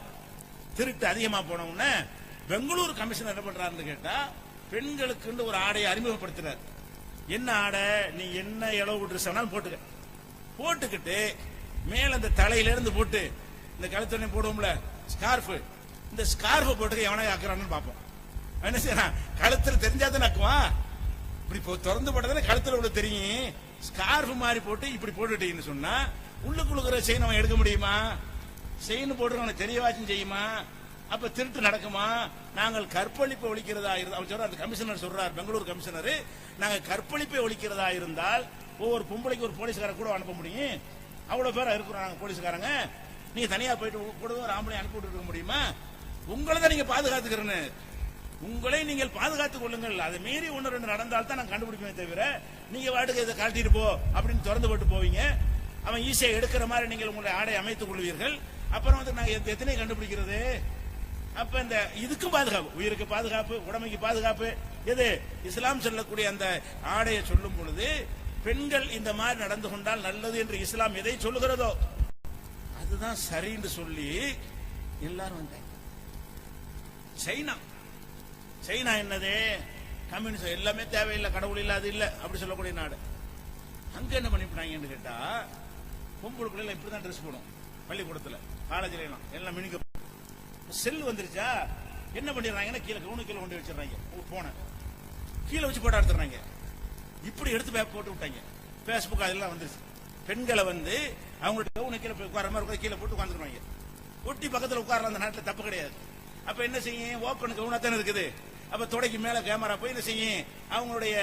திருட்டு அதிகமா போன உடனே பெங்களூர் கமிஷனர் என்ன பண்றாருன்னு கேட்டா பெண்களுக்கு ஒரு ஆடையை அறிமுகப்படுத்துறாரு. என்ன ஆடை? நீ என்ன இளவு ட்ரெஸ் வேணாலும் போட்டுக்கிட்டு மேல அந்த தலையில இருந்து போட்டு இந்த கழுத்தொடனே போடுவோம்ல ஸ்கார்ஃப், இந்த ஸ்கார்ஃப் போட்டு எவனை ஆக்குறான்னு பாப்போம். என்ன செய்யறான்? கழுத்துல தெரிஞ்சாதான் நக்குவான். இப்படி திறந்து போட்டதானே கழுத்துல உள்ள தெரியும். ஸ்கார்ஃப் மாதிரி போட்டு இப்படி போட்டுட்டீங்கன்னு சொன்னா உள்ளுக்குள்ளுக்குற செயின் அவன் எடுக்க முடியுமா? செயின் போட்டு தெரியவாச்சும் செய்யுமா? அப்ப திருட்டு நடக்குமா? நாங்கள் கற்பழிப்பை ஒழிக்கிறதா இருந்தால் அவர் சொல்றார், அந்த கமிஷனர் சொல்றார், பெங்களூர் கமிஷனர், நாங்க கற்பழிப்பை ஒழிக்கிறதா இருந்தால் ஒவ்வொரு பொம்பளைக்கு ஒரு போலீஸ்கார கூட அனுப்ப முடியும். அவ்வளவு பேரா இருக்கிறோம் நாங்க போலீஸ்காரங்க. நீங்க தனியா போயிட்டு கூட ஒரு ஆம்பளை அனுப்பி விட்டு இருக்க முடியுமா? உங்களை தான் நீங்க பாதுகாத்துக்கிறேன்னு, உங்களை நீங்கள் பாதுகாத்துக் கொள்ளுங்கள். அதை மீறி 1-2 நடந்தால் தான் நான் கண்டுபிடிப்பேன் தவிர நீங்க வாட்டுக்கு இதை காட்டிட்டு போ அப்படின்னு திறந்து போட்டு போவீங்க. அவன் ஈஸியா எடுக்கிற மாதிரி நீங்கள் உங்களுடைய ஆடை அமைத்துக் கொள்வீர்கள். அப்புறம் நாங்க எத்தனை கண்டுபிடிக்கிறது? அப்ப இந்த இதுக்கும் பாதுகாப்பு, உயிருக்கு பாதுகாப்பு, உடமைக்கு பாதுகாப்பு. எது இஸ்லாம் சொல்லக்கூடிய அந்த ஆடையை சொல்லும் பொழுது பெண்கள் இந்த மாதிரி நடந்து கொண்டால் நல்லது என்று இஸ்லாம் எதை சொல்லுகிறதோ அதுதான் சரின்னு சொல்லி எல்லாரும் வந்தாங்க. சைனா என்னது? கம்யூனிஸ்ட் எல்லாமே தேவையில்லை, கடவுள் இல்லாது இல்ல அப்படி சொல்லக்கூடிய நாடு. அங்க என்ன பண்ணிவிட்டாங்கன்னு கேட்டா பொம்பளுக்குள்ள இப்படிதான் ட்ரெஸ் போடும். பள்ளிக்கூடத்துல காலேஜ்ல எல்லாம் மினிக்க செல் வந்துருச்சா என்ன பண்ணிடுறாங்கன்னா கீழே கொண்டு வச்சிடறாங்க. போன கீழே வச்சு போட்டோ எடுத்துறாங்க. இப்படி எடுத்து பேக் போட்டு விட்டாங்க. பேஸ்புக் அதெல்லாம் வந்துருச்சு. பெண்களை அவங்களோட கவுன கீழே உட்கார மாதிரி கீழே போட்டு உட்காந்துருவாங்க. ஒட்டி பக்கத்தில் உட்காரலாம். அந்த நாட்டில் தப்பு கிடையாது. அப்ப என்ன செய்யும்? ஓப்பன் கவுனா தானே இருக்குது. அப்ப தொடைக்கு மேல கேமரா போய் என்ன செய்யும்? அவங்களுடைய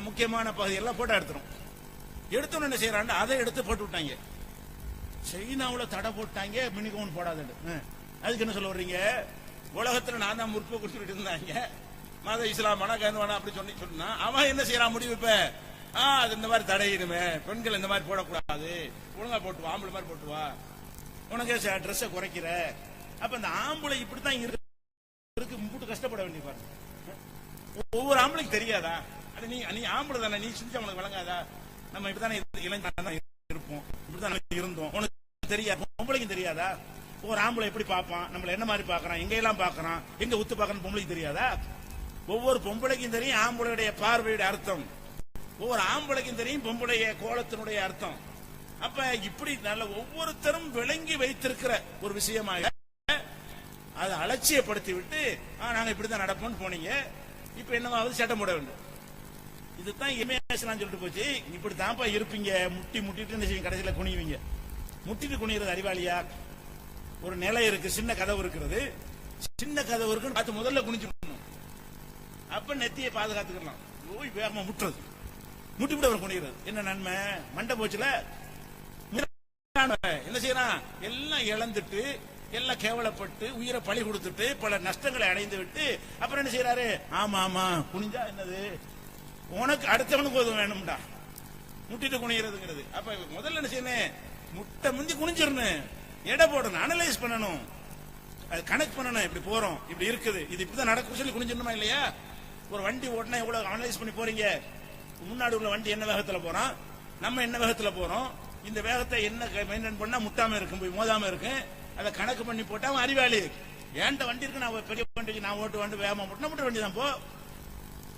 முக்கியமான பகுதியெல்லாம் போட்டோ எடுத்துரும். எடுத்தோன்னு என்ன செய்யறாங்க? அதை எடுத்து போட்டு விட்டாங்க. சைனாவுல தடை போட்டாங்க மினி கவுன் போடாதுன்னு. அதுக்கு என்ன சொல்ல வர்றீங்க? உலகத்துல நான் தான் முற்போக்கு சொல்லிட்டு இருந்தாங்க, மத இஸ்லாம் வேணா அப்படி சொன்னா அவன் என்ன செய்யறான்? முடிவு இப்ப அது இந்த மாதிரி தடையிடுமே, பெண்கள் இந்த மாதிரி போடக்கூடாது, ஒழுங்கா போட்டு வா, ஆம்பளை மாதிரி போட்டு வா, உனக்கு ட்ரெஸ் குறைக்கிற. அப்ப இந்த ஆம்பளை இப்படித்தான் இருக்கு, முட்டு கஷ்டப்பட வேண்டிய பாரு. ஒவ்வொரு ஆம்பளைக்கு தெரியாதா? அது நீ ஆம்பளை தானே, நீ செஞ்சா உனக்கு வழங்காதா? நம்ம இப்படித்தானே இளைஞர் இருப்போம், இப்படிதான் இருந்தோம், உனக்கு தெரியாது, பொம்பளைக்கும் தெரியாதா? ஒரு ஆம்பளை எப்படி பார்ப்பான், நம்மள என்ன மாதிரி பாக்குறான், எங்க எல்லாம் பாக்குறான், எங்க உத்து பாக்குறான், பொம்பளைக்கு தெரியாதா? ஒவ்வொரு பொம்பளைக்கும் தெரியும் ஆம்பளையுடைய பார்வையுடைய அர்த்தம், ஒவ்வொரு ஆம்பளைக்கும் தெரியும் பொம்பளைய கோலத்தினுடைய அர்த்தம். அப்ப இப்படி நல்ல ஒவ்வொருத்தரும் விளங்கி வைத்திருக்கிற ஒரு விஷயமாக அதை அலட்சியப்படுத்தி விட்டு நாங்க இப்படித்தான் நடப்போம்னு போனீங்க. இப்ப என்னவாவது சட்டம் போட வேண்டும். இதுதான் இமேஜ்லாம் சொல்லிட்டு போச்சு. இப்படித்தான்ப்பா இருப்பீங்க, முட்டிட்டு என்ன செய்வீங்க? கடைசியில குனிவீங்க. முட்டிட்டு குனிகிறது அறிவாளியா? ஒரு நிலை இருக்கு, சின்ன கதவு இருக்கிறது, சின்ன கதவு இருக்குன்னு பார்த்து முதல்ல குனிஞ்சு அப்ப நெத்தியை பாதுகாத்துக்கலாம். போய் வேகமா முட்டுறது, முட்டிவிட அவர் குனிகிறது. என்ன நன்மை? மண்டை போச்சுல. என்ன செய்யறான்? எல்லாம் இழந்துட்டு, எல்லாம் கேவலப்பட்டு, உயிரை பழி கொடுத்துட்டு, பல நஷ்டங்களை அடைந்து விட்டு அப்புறம் என்ன செய்யறாரு? ஆமா ஆமா குனிஞ்சா என்னது, உனக்கு அடுத்தவனுக்கு உதவ வேணும்டா, முட்டிட்டு குனிகிறதுங்கிறது. அப்ப முதல்ல என்ன செய்யணும்? முட்டை முந்தி குனிஞ்சிடணும், எடை போடணும், அனலைஸ் பண்ணணும், அது கனெக்ட் பண்ணணும். இப்படி போறோம், இப்படி இருக்குது, இது இப்படிதான் நடக்கும் சொல்லி குனிஞ்சிடணுமா இல்லையா? ஒரு வண்டி ஓட்டினா எவ்வளவு அனலைஸ் பண்ணி போறீங்க? முன்னாடி உள்ள வண்டி என்ன வேகத்துல போறோம், நம்ம என்ன வேகத்துல போறோம், இந்த வேகத்தை என்ன மெயின்டைன் பண்ணா முட்டாம இருக்கும், போய் மோதாம இருக்கும், அதை கணக்கு பண்ணி போட்டா அவன் அறிவாளி. ஏன்ட்ட வண்டி இருக்கு, நான் பெரிய வண்டிக்கு நான் ஓட்டு வண்டி வேகமா முட்ட வண்டி தான் போ.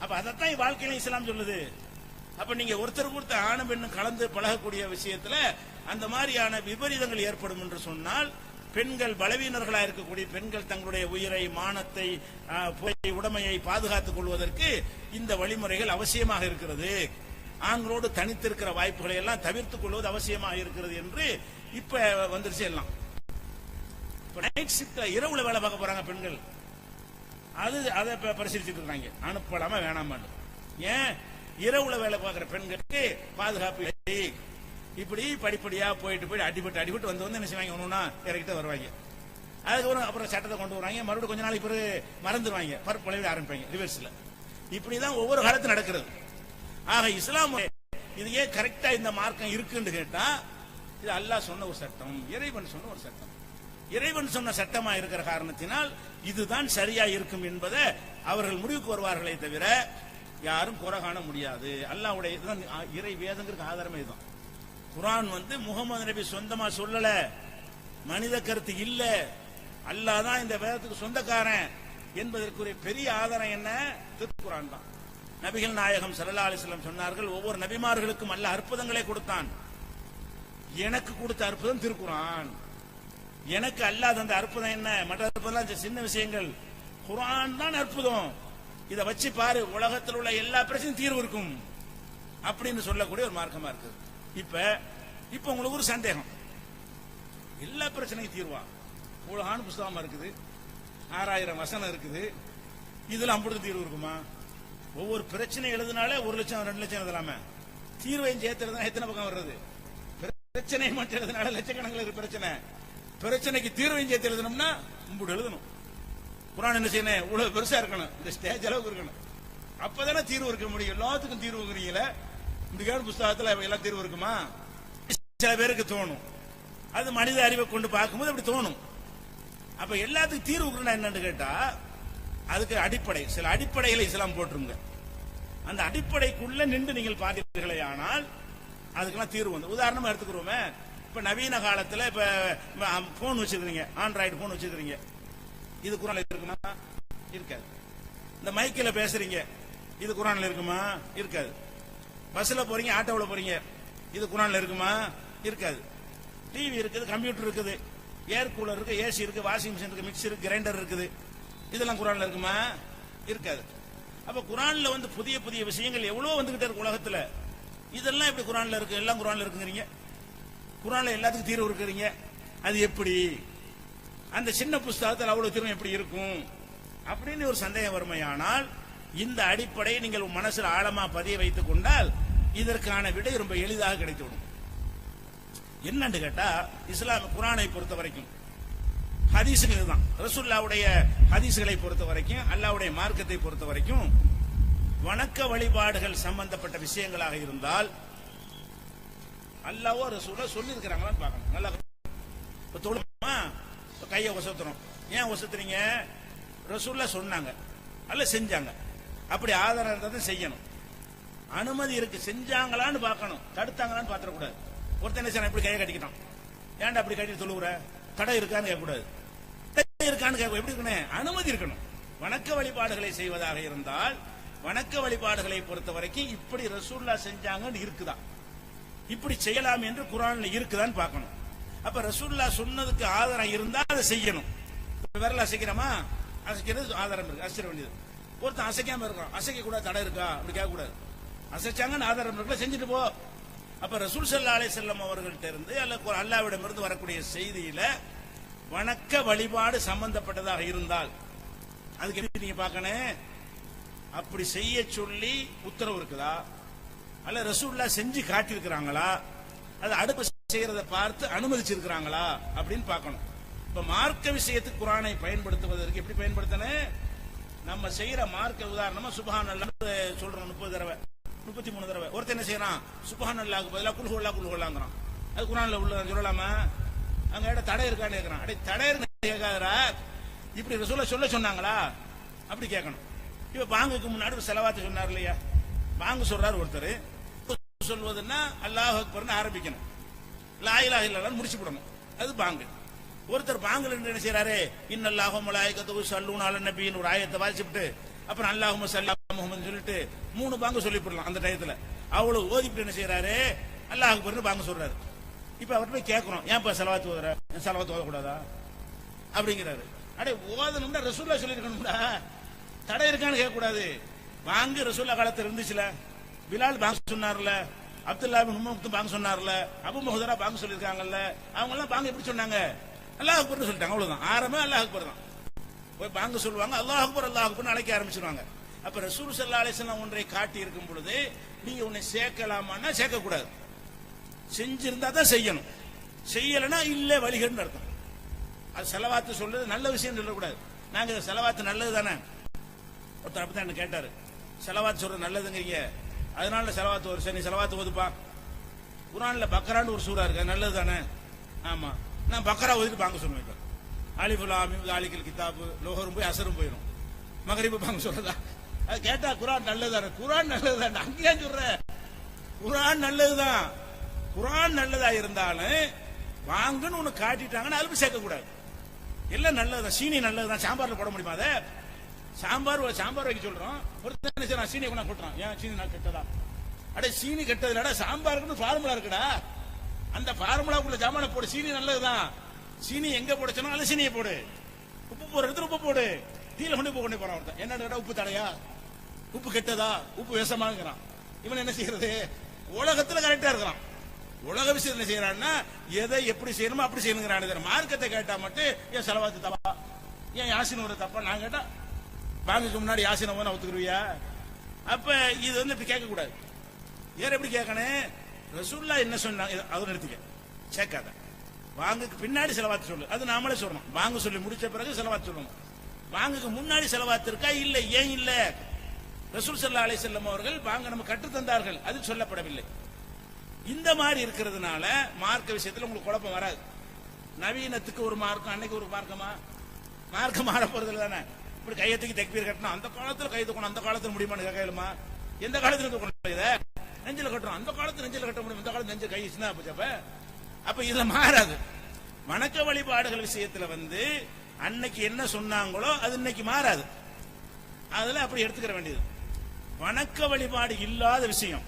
அப்ப அதைத்தான் வாழ்க்கையில இஸ்லாம் சொல்லுது. அப்ப நீங்க ஒருத்தருக்கு ஒருத்தர் ஆணும் பெண்ணும் கலந்து பழகக்கூடிய விஷயத்துல அந்த மாதிரியான விபரீதங்கள் ஏற்படும் என்று சொன்னால், பெண்கள் பலவீனர்களா இருக்கக்கூடிய பெண்கள் தங்களுடைய உயிரை, மானத்தை, உடைமையை பாதுகாத்துக் கொள்வதற்கு இந்த வழிமுறைகள் அவசியமாக இருக்கிறது. ஆண்களோடு தனித்திருக்கிற வாய்ப்புகளை எல்லாம் தவிர்த்துக் கொள்வது அவசியமாக இருக்கிறது என்று இப்ப வந்துருச்சு எல்லாம். நைட் ஷிப்ட் இரவுல வேலை பார்க்க போறாங்க பெண்கள், அதை பரிசீலிச்சுட்டு இருக்காங்க, அனுப்பலாமா வேணாமான்னு. ஏன்? இரவுல வேலை பார்க்கிற பெண்களுக்கு பாதுகாப்பு இல்லை. இப்படி படிப்படியா போயிட்டு அடிபட்டு வந்து என்ன செய்வாங்க? ஒண்ணுன்னா இறக்கிட்டு வருவாங்க. அதுக்கப்புறம் அப்புறம் சட்டத்தை கொண்டு வருவாங்க, மறுபடியும் கொஞ்ச நாளைக்கு பிறகு மறந்துடுவாங்க, பழைய ஆரம்பிப்பாங்க ரிவர்ஸ்ல. இப்படிதான் ஒவ்வொரு காலத்து நடக்கிறது. ஆக இஸ்லாம் இது ஏன் கரெக்டா இந்த மார்க்கம் இருக்குன்னு கேட்டா, இது அல்லாஹ் சொன்ன ஒரு சட்டம், இறைவன் சொன்ன ஒரு சட்டம். இறைவன் சொன்ன சட்டமா இருக்கிற காரணத்தினால் இதுதான் சரியா இருக்கும் என்பதை அவர்கள் முடிவுக்கு வருவார்களே தவிர யாரும் குறை காண முடியாது. அல்லாஹ்வுடைய இதுதான் இறை வேதங்களுக்கு ஆதாரமே இதுதான். குர்ஆன் முகமது நபி சொந்தமா சொல்லல, மனித கருத்து இல்ல, அல்லாஹ் தான் இந்த வேதத்துக்கு சொந்தக்காரன் என்பதற்குரிய பெரிய ஆதாரம் என்ன? திருக்குர்ஆன் தான். நபிகள் நாயகம் ஸல்லல்லாஹு அலைஹி வஸல்லம் சொன்னார்கள், ஒவ்வொரு நபிமார்களுக்கும் அல்லாஹ் அற்புதங்களை கொடுத்தான். எனக்கு கொடுத்த அற்புதம் திருக்குர்ஆன். எனக்கு அல்லாஹ் தந்த அற்புதம் என்ன? மற்ற அற்புதம் சின்ன விஷயங்கள். குர்ஆன் தான் அற்புதம். இதை வச்சு பாரு, உலகத்தில் உள்ள எல்லா பிரச்சனையும் தீர்வு இருக்கும் அப்படின்னு சொல்லக்கூடிய ஒரு மார்க்கமா இருக்கு. இப்ப உங்களுக்கு ஒரு சந்தேகம், எல்லா பிரச்சனையும் தீர்வா? உலகான புஸ்தகமா இருக்குது, 6000 வசனம் இருக்குது, இதுல அப்படி தீர்வு இருக்குமா? ஒவ்வொரு பிரச்சனை எழுதினாலே 1 லட்சம் 2 லட்சம் எழுதலாமே, தீர்வையும் சேர்த்துறதுனா எத்தனை பக்கம் வர்றது? பிரச்சனை மட்டும் எழுதினால லட்சக்கணக்கில் இருக்கு பிரச்சனை. பிரச்சனைக்கு தீர்வையும் சேர்த்து எழுதணும்னா இப்படி எழுதணும். குர்ஆன் என்ன செய்யணும்? இவ்வளவு பெருசா இருக்கணும், இந்த ஸ்டேஜ் அளவுக்கு இருக்கணும், அப்பதானே தீர்வு இருக்க முடியும். எல்லாத்துக்கும் தீர்வுங்கிறீங்கள, இந்த புஸ்தகத்துல எல்லாம் தீர்வு இருக்குமா? சில பேருக்கு தோணும், அது மனித அறிவை கொண்டு பார்க்கும்போது அப்படி தோணும். அப்ப எல்லாத்துக்கும் தீர்வு என்னன்னு கேட்டா, அதுக்கு அடிப்படை, சில அடிப்படைகளை இஸ்லாம் போட்டுருங்க. அந்த அடிப்படைக்குள்ள நின்று நீங்கள் பார்த்தீர்களே ஆனால் அதுக்கெல்லாம் தீர்வு உதாரணமா எடுத்துக்கிறோமே, இப்ப நவீன காலத்துல இப்ப போன் வச்சிருக்கீங்க, ஆண்ட்ராய்டு போன் வச்சிருக்கீங்க, இது குர்ஆன்ல இருக்குமா? இருக்காது. இந்த மைக்கில் பேசுறீங்க, இது குர்ஆன்ல இருக்குமா? இருக்காது. பஸ்ல போறீங்க, ஆட்டோவில் போறீங்க, இது குர்ஆன்ல இருக்குமா? இருக்காது. டிவி இருக்குது, கம்ப்யூட்டர் இருக்குது, ஏர் கூலர் இருக்கு, ஏசி இருக்கு, வாஷிங் மிஷின் இருக்கு, மிக்சர், கிரைண்டர் இருக்குது, இதெல்லாம் குர்ஆன்ல இருக்குமா? இருக்காது. அப்ப குர்ஆன்ல புதிய புதிய விஷயங்கள் எவ்வளவு வந்துகிட்டே இருக்கு உலகத்துல. இதெல்லாம் எப்படி குர்ஆன்ல இருக்கு? எல்லாம் குர்ஆன்ல இருக்குங்கிறீங்க, குர்ஆன்ல எல்லாத்துக்கும் தீர்வு இருக்குறீங்க, அது எப்படி? அந்த சின்ன புஸ்தகத்தில் அவ்வளவு தீர்வு எப்படி இருக்கும் அப்படின்னு ஒரு சந்தேகம் வறுமையானால், இந்த அடிப்படையை நீங்கள் மனசில் ஆழமா பதிய வைத்துக் கொண்டால் இதற்கான விடை ரொம்ப எளிதாக கிடைத்துவிடும். என்னன்னு கேட்டா, இஸ்லாம் குர்ஆனை பொறுத்த வரைக்கும் ஹதீஸ்கள் இதுதான். ரசூலுல்லாஹ்வுடைய ஹதீஸ்களை பொறுத்த வரைக்கும், அல்லாஹ்வுடைய மார்க்கத்தை பொறுத்த வரைக்கும், வணக்க வழிபாடுகள் சம்பந்தப்பட்ட விஷயங்களாக இருந்தால் அல்லாஹ்வோ ரசூலோ சொல்லி இருக்கிறாங்களான்னு பார்க்கணும். நல்லா தொழுமா, கையை ஒசத்துறோம், ஏன் ஒசத்துறீங்க? ரசூலுல்லாஹ் சொன்னாங்க, அல்ல செஞ்சாங்க, அப்படி ஆதாரம் இருந்தால் செய்யணும். அனுமதி இருக்கு, செஞ்சாங்களான்னு பார்க்கணும், தடுத்தாங்களான்னு பாத்திரக்கூடாது. ஒருத்தன் எப்படி கையை கட்டிக்கிட்டான், ஏன்டா அப்படி கட்டி தொழுவுற, தடை இருக்கான்னு கேட்கக்கூடாது, தடை இருக்கான்னு கேட்க, எப்படி இருக்கணும்? அனுமதி இருக்கணும். வணக்க வழிபாடுகளை செய்வதாக இருந்தால், வணக்க வழிபாடுகளை பொறுத்த வரைக்கும் இப்படி ரசூலுல்லாஹ் செஞ்சாங்கன்னு இருக்குதா, இப்படி செய்யலாம் என்று குர்ஆன்ல இருக்குதான்னு பார்க்கணும். அப்ப ரசூலுல்லாஹ் சொன்னதுக்கு ஆதாரம் இருந்தா அதை செய்யணும். விரல் அசைக்கிறோமா, அசைக்கிறது ஆதாரம் இருக்கு, அசைக்க வேண்டியது. ஒருத்தன் அசைக்காம இருக்கான், அசைக்க கூட தடை இருக்கா, அப்படி கேட்க கூடாது. அசைச்சாங்கன்னு ஆதாரம் இருக்குல்ல, செஞ்சுட்டு போ. அப்ப ரசூல் ஸல்லல்லாஹு அலைஹி வஸல்லம் அவர்கள்ட்ட இருந்து அல்ல அல்லாஹ்விடம் இருந்து வரக்கூடிய செய்தியில வணக்க வழிபாடு சம்பந்தப்பட்டதாக இருந்தால் அதுக்கு எப்படி நீங்க பார்க்கணும்? அப்படி செய்ய சொல்லி உத்தரவு இருக்குதா, அல்ல ரசூலுல்லாஹ் செஞ்சு காட்டியிருக்கிறாங்களா, அது அடுப்பு செய்யறத பார்த்து அனுமதிச்சிருக்கிறாங்களா அப்படின்னு பார்க்கணும். இப்ப மார்க்க விஷயத்துக்கு குர்ஆனை பயன்படுத்துவதற்கு எப்படி பயன்படுத்தணும்? நம்ம செய்யற மார்க்க, உதாரணமா சுப்ஹானல்லாஹ் சொல்றோம் 30 தடவை 33 தடவை. ஒருத்தர் என்ன செய்யறான், சுப்ஹானல்லாஹ்க்கு பதிலாக குல் ஹுவல்லாஹ்ங்கிறான், அது குர்ஆன்ல உள்ள சொல்லலாமா? அங்க இடம் தடை இருக்கான்னு கேட்கறான். அடே தடை இருக்கு கேட்காதரா, இப்படி ரசூலுல்லாஹ் சொல்ல சொன்னாங்களா அப்படி கேட்கணும். இப்ப பாங்குக்கு முன்னாடி ஒரு செலவாத்து சொன்னார் இல்லையா, பாங்கு சொல்றாரு ஒருத்தர், சொல்வதுன்னா அல்லாஹ் அக்பர்னு ஆரம்பிக்கணும், லா இலாஹ இல்லல்லாஹ் முடிச்சு விடணும், அது பாங்கு. ஒருத்தர் பாங்குல என்ன செய்யறாரு, இன்னல்லாஹு மலாயிகத்துஹு ஸல்லூன அலன் நபின்னு ஒரு ஆயத்தை வாசிச்சுட்டு அப்புறம் அல்லாஹும்ம ஸல்லி அலா முஹம்மது சொல்லிட்டு 3 பாங்கு சொல்லி போடலாம் அந்த டயத்துல. அவ்வளவு ஓதிட்டு என்ன செய்யறாரு, அல்லாஹ் அக்பர்னு பாங்கு சொல்றாரு. இப்ப அவர்கிட்ட போய் கேட்கிறோம், ஏன்பா செலவாத்து ஓதுற, செலவாத்து ஓதக்கூடாதா அப்படிங்கிறாரு. அடே ஓதணும்னா ரசூலுல்லாஹ் சொல்லியிருக்கணும்டா, தடை இருக்கான்னு கேட்கக்கூடாது. பாங்கு ரசூலுல்லாஹ் காலத்துல இருந்துச்சுல, பிலால் பாங்கு சொன்னார்ல, அப்துல்லா இப்னு உம்மர் பாங்கு சொன்னார்ல, அபு முஹதரா பாங்கு சொல்லியிருக்காங்கல்ல, அவங்க எல்லாம் பாங்கு எப்படி சொன்னாங்க, அல்லாஹ் அக்பர்னு சொல்லிட்டாங்க, அவ்வளவுதான். ஆரம்பம் அல்லாஹ் அக்பர் தான். போய் பாங்கு சொல்லுவாங்க, அல்லாஹ் அக்பர்னு அழைக்க ஆரம்பிச்சிருவாங்க. அப்ப ரசூல் ஸல்லல்லாஹு அலைஹி வஸல்லம் ஒன்றை காட்டி இருக்கும் பொழுது நீங்க உன்னை சேர்க்கலாமான்னா சேர்க்க கூடாது, செஞ்சிருந்தா தான் செய்யணும், செய்யலைன்னா இல்ல வழிகள்னு அர்த்தம். அது செலவாத்து சொல்றது நல்ல விஷயம் சொல்லக்கூடாது. நாங்க செலவாத்து நல்லது தானே, ஒருத்தர் அப்படித்தான் என்ன கேட்டாரு, செலவாத்து சொல்றது நல்லதுங்கிறீங்க, அதனால செலவாத்து ஒரு சரி செலவாத்து ஓதுப்பா, குர்ஆன்ல பக்கரான்னு ஒரு சூரா இருக்கு, நல்லது தானே? ஆமா, நான் பக்கரா ஓதிட்டு பாங்க சொல்லுவேன். அலிஃப் லாம் மீம் தாலிகல் கிதாபு லோஹரும் போய் அசரும் போயிடும், மகரிபு பாங்க சொல்றதா? அது கேட்டா குர்ஆன் நல்லதானே? குர்ஆன் நல்லதுதான், அங்கேயே சொல்ற குர்ஆன் நல்லதுதான். குர்ஆன் நல்லதா இருந்தாலும் வாங்கன்னு ஒண்ணு காட்டிட்டாங்கன்னா அலுப்பு சேர்க்க கூடாது. எல்லாம் நல்லதுதான். சீனி நல்லதுதான், சாம்பார்ல போட முடியுமா? அதை சாம்பார் வைக்க சொல்றோம், ஒருத்தர் சீனியை கொண்டா கொட்டுறான். ஏன் சீனி நான் கெட்டதா? அட சீனி கெட்டதுலடா, சாம்பாருக்கு ஃபார்முலா இருக்குடா, அந்த ஃபார்முலாக்குள்ள ஜாமான போடு. சீனி நல்லதுதான், சீனி எங்க போட சொன்னா நல்ல சீனியை போடு. உப்பு போற இடத்துல உப்பு போடு. தீல கொண்டு போறான் ஒருத்தன். என்னடா உப்பு தடையா? உப்பு கெட்டதா? உப்பு விஷமாங்கிறான். இவன் என்ன செய்யறது? உலகத்துல கரெக்டா இருக்கிறான். உலக விஷயம் என்ன செய்யறான்னா எதை எப்படி செய்யணுமோ அப்படி செய்யணுங்கிறான். மார்க்கத்தை கேட்டா மட்டும் ஏன் செலவாத்து தப்பா, ஏன் யாசின் ஒரு தப்பா? நான் கேட்டா வாங்குக்கு முன்னாடி யாசின போன ஒத்துக்குருவியா? அப்ப இது இப்படி கேட்க கூடாது. வேற எப்படி கேட்கணும்? ரசூல்லா என்ன சொன்னாங்க அது நிறுத்திக்க, சேர்க்காத. வாங்குக்கு பின்னாடி செலவாத்து சொல்லு, அது நாமளே சொல்லணும். வாங்க சொல்லி முடிச்ச பிறகு செலவாத்து சொல்லணும். வாங்குக்கு முன்னாடி செலவாத்து இருக்கா? இல்ல. ஏன் இல்ல? ரசூல் ஸல்லல்லாஹு அலைஹி வஸல்லம் அவர்கள் வாங்க நம்ம கற்று தந்தார்கள், அது சொல்லப்படவில்லை. இந்த மாதிரி இருக்கிறதுனால மார்க்க விஷயத்துல உங்களுக்கு குழப்பம் வராது. நவீனத்துக்கு ஒரு மார்க்கம், அன்னைக்கு ஒரு மார்க்கமா? மார்க்கம் மாற போறது தானே. இப்படி கையத்துக்கு தக்பீர் கட்டணும், அந்த காலத்துல கை தூக்கணும், அந்த காலத்துல முடியுமான்னு கேட்கலுமா? எந்த காலத்துல தூக்கணும்? இதை நெஞ்சில கட்டுறோம், அந்த காலத்துல நெஞ்சில கட்ட முடியும், இந்த காலத்துல நெஞ்சு கை சின்ன போச்சப்ப. அப்ப இதுல மாறாது. வணக்க வழிபாடுகள் விஷயத்துல அன்னைக்கு என்ன சொன்னாங்களோ அது இன்னைக்கு மாறாது. அதுல அப்படி எடுத்துக்கிற வேண்டியது. வணக்க வழிபாடு இல்லாத விஷயம்,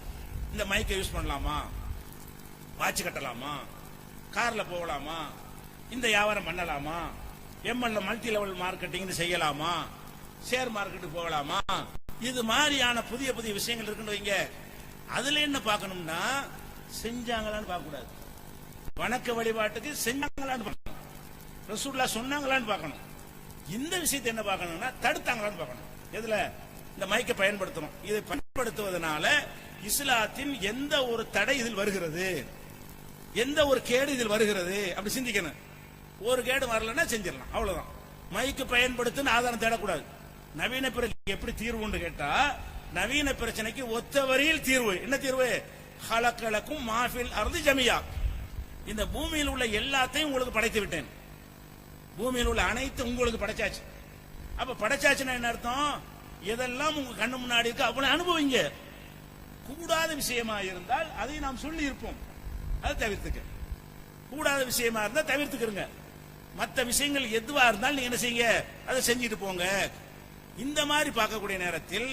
இந்த மைக்கை யூஸ் பண்ணலாமா, வாட்ச் கட்டலாமா, கார்ல போகலாமா, இந்த வியாபாரம் பண்ணலாமா, எம்எல்ஏ மல்டி லெவல் மார்க்கெட்டிங் செய்யலாமா, ஷேர் மார்க்கெட்டு போகலாமா, இது மாதிரியான புதிய புதிய விஷயங்கள் இருக்குன்னு வைங்க. அதுல என்ன பார்க்கணும்னா செஞ்சாங்களான்னு பார்க்க கூடாது. வணக்க வழிபாட்டுக்கு செஞ்சாங்களான்னு பார்க்கணும், ரசூலுல்லாஹ் சொன்னாங்களான்னு பார்க்கணும். இந்த விஷயத்தை என்ன பார்க்கணும்னா தடுத்தாங்களான்னு பார்க்கணும். எதுல? இந்த மைக்கை பயன்படுத்தணும். இதை பயன்படுத்துவதனால இஸ்லாத்தின் எந்த ஒரு தடை இதில் வருகிறது, எந்த ஒரு கேடு இதில் வருகிறது அப்படி சிந்திக்கணும். ஒரு கேடு வரலன்னா செஞ்சிடலாம், அவ்வளவுதான். மைக்கு பயன்படுத்துன்னு ஆதாரம் தேடக்கூடாது. நவீன பிரச்சனைக்கு எப்படி தீர்வுன்னு கேட்டா, நவீன பிரச்சனைக்கு ஒத்த வரியில் தீர்வு. என்ன தீர்வு? ஹலக்கலக்கும் மாஃபில் அர்தி ஜமியா, இந்த பூமியில் உள்ள எல்லாத்தையும் உங்களுக்கு படைத்து விட்டேன். பூமியில் உள்ள அனைத்து உங்களுக்கு படைச்சாச்சு. அப்ப படைச்சாச்சுன்னா என்ன அர்த்தம்? எதெல்லாம் உங்க கண்ணு முன்னாடி இருக்கு அவ்வளவு அனுபவிங்க. கூடாத விஷயமா இருந்தால் அதை நாம் சொல்லி இருப்போம், அதை தவிர்த்துக்க. கூடாத விஷயமா இருந்தா தவிர்த்துக்கிறங்க. மற்ற விஷயங்கள் எதுவா இருந்தாலும் நீங்க என்ன செய்யுங்க, அதை செஞ்சுட்டு போங்க. இந்த மாதிரி பார்க்கக்கூடிய நேரத்தில்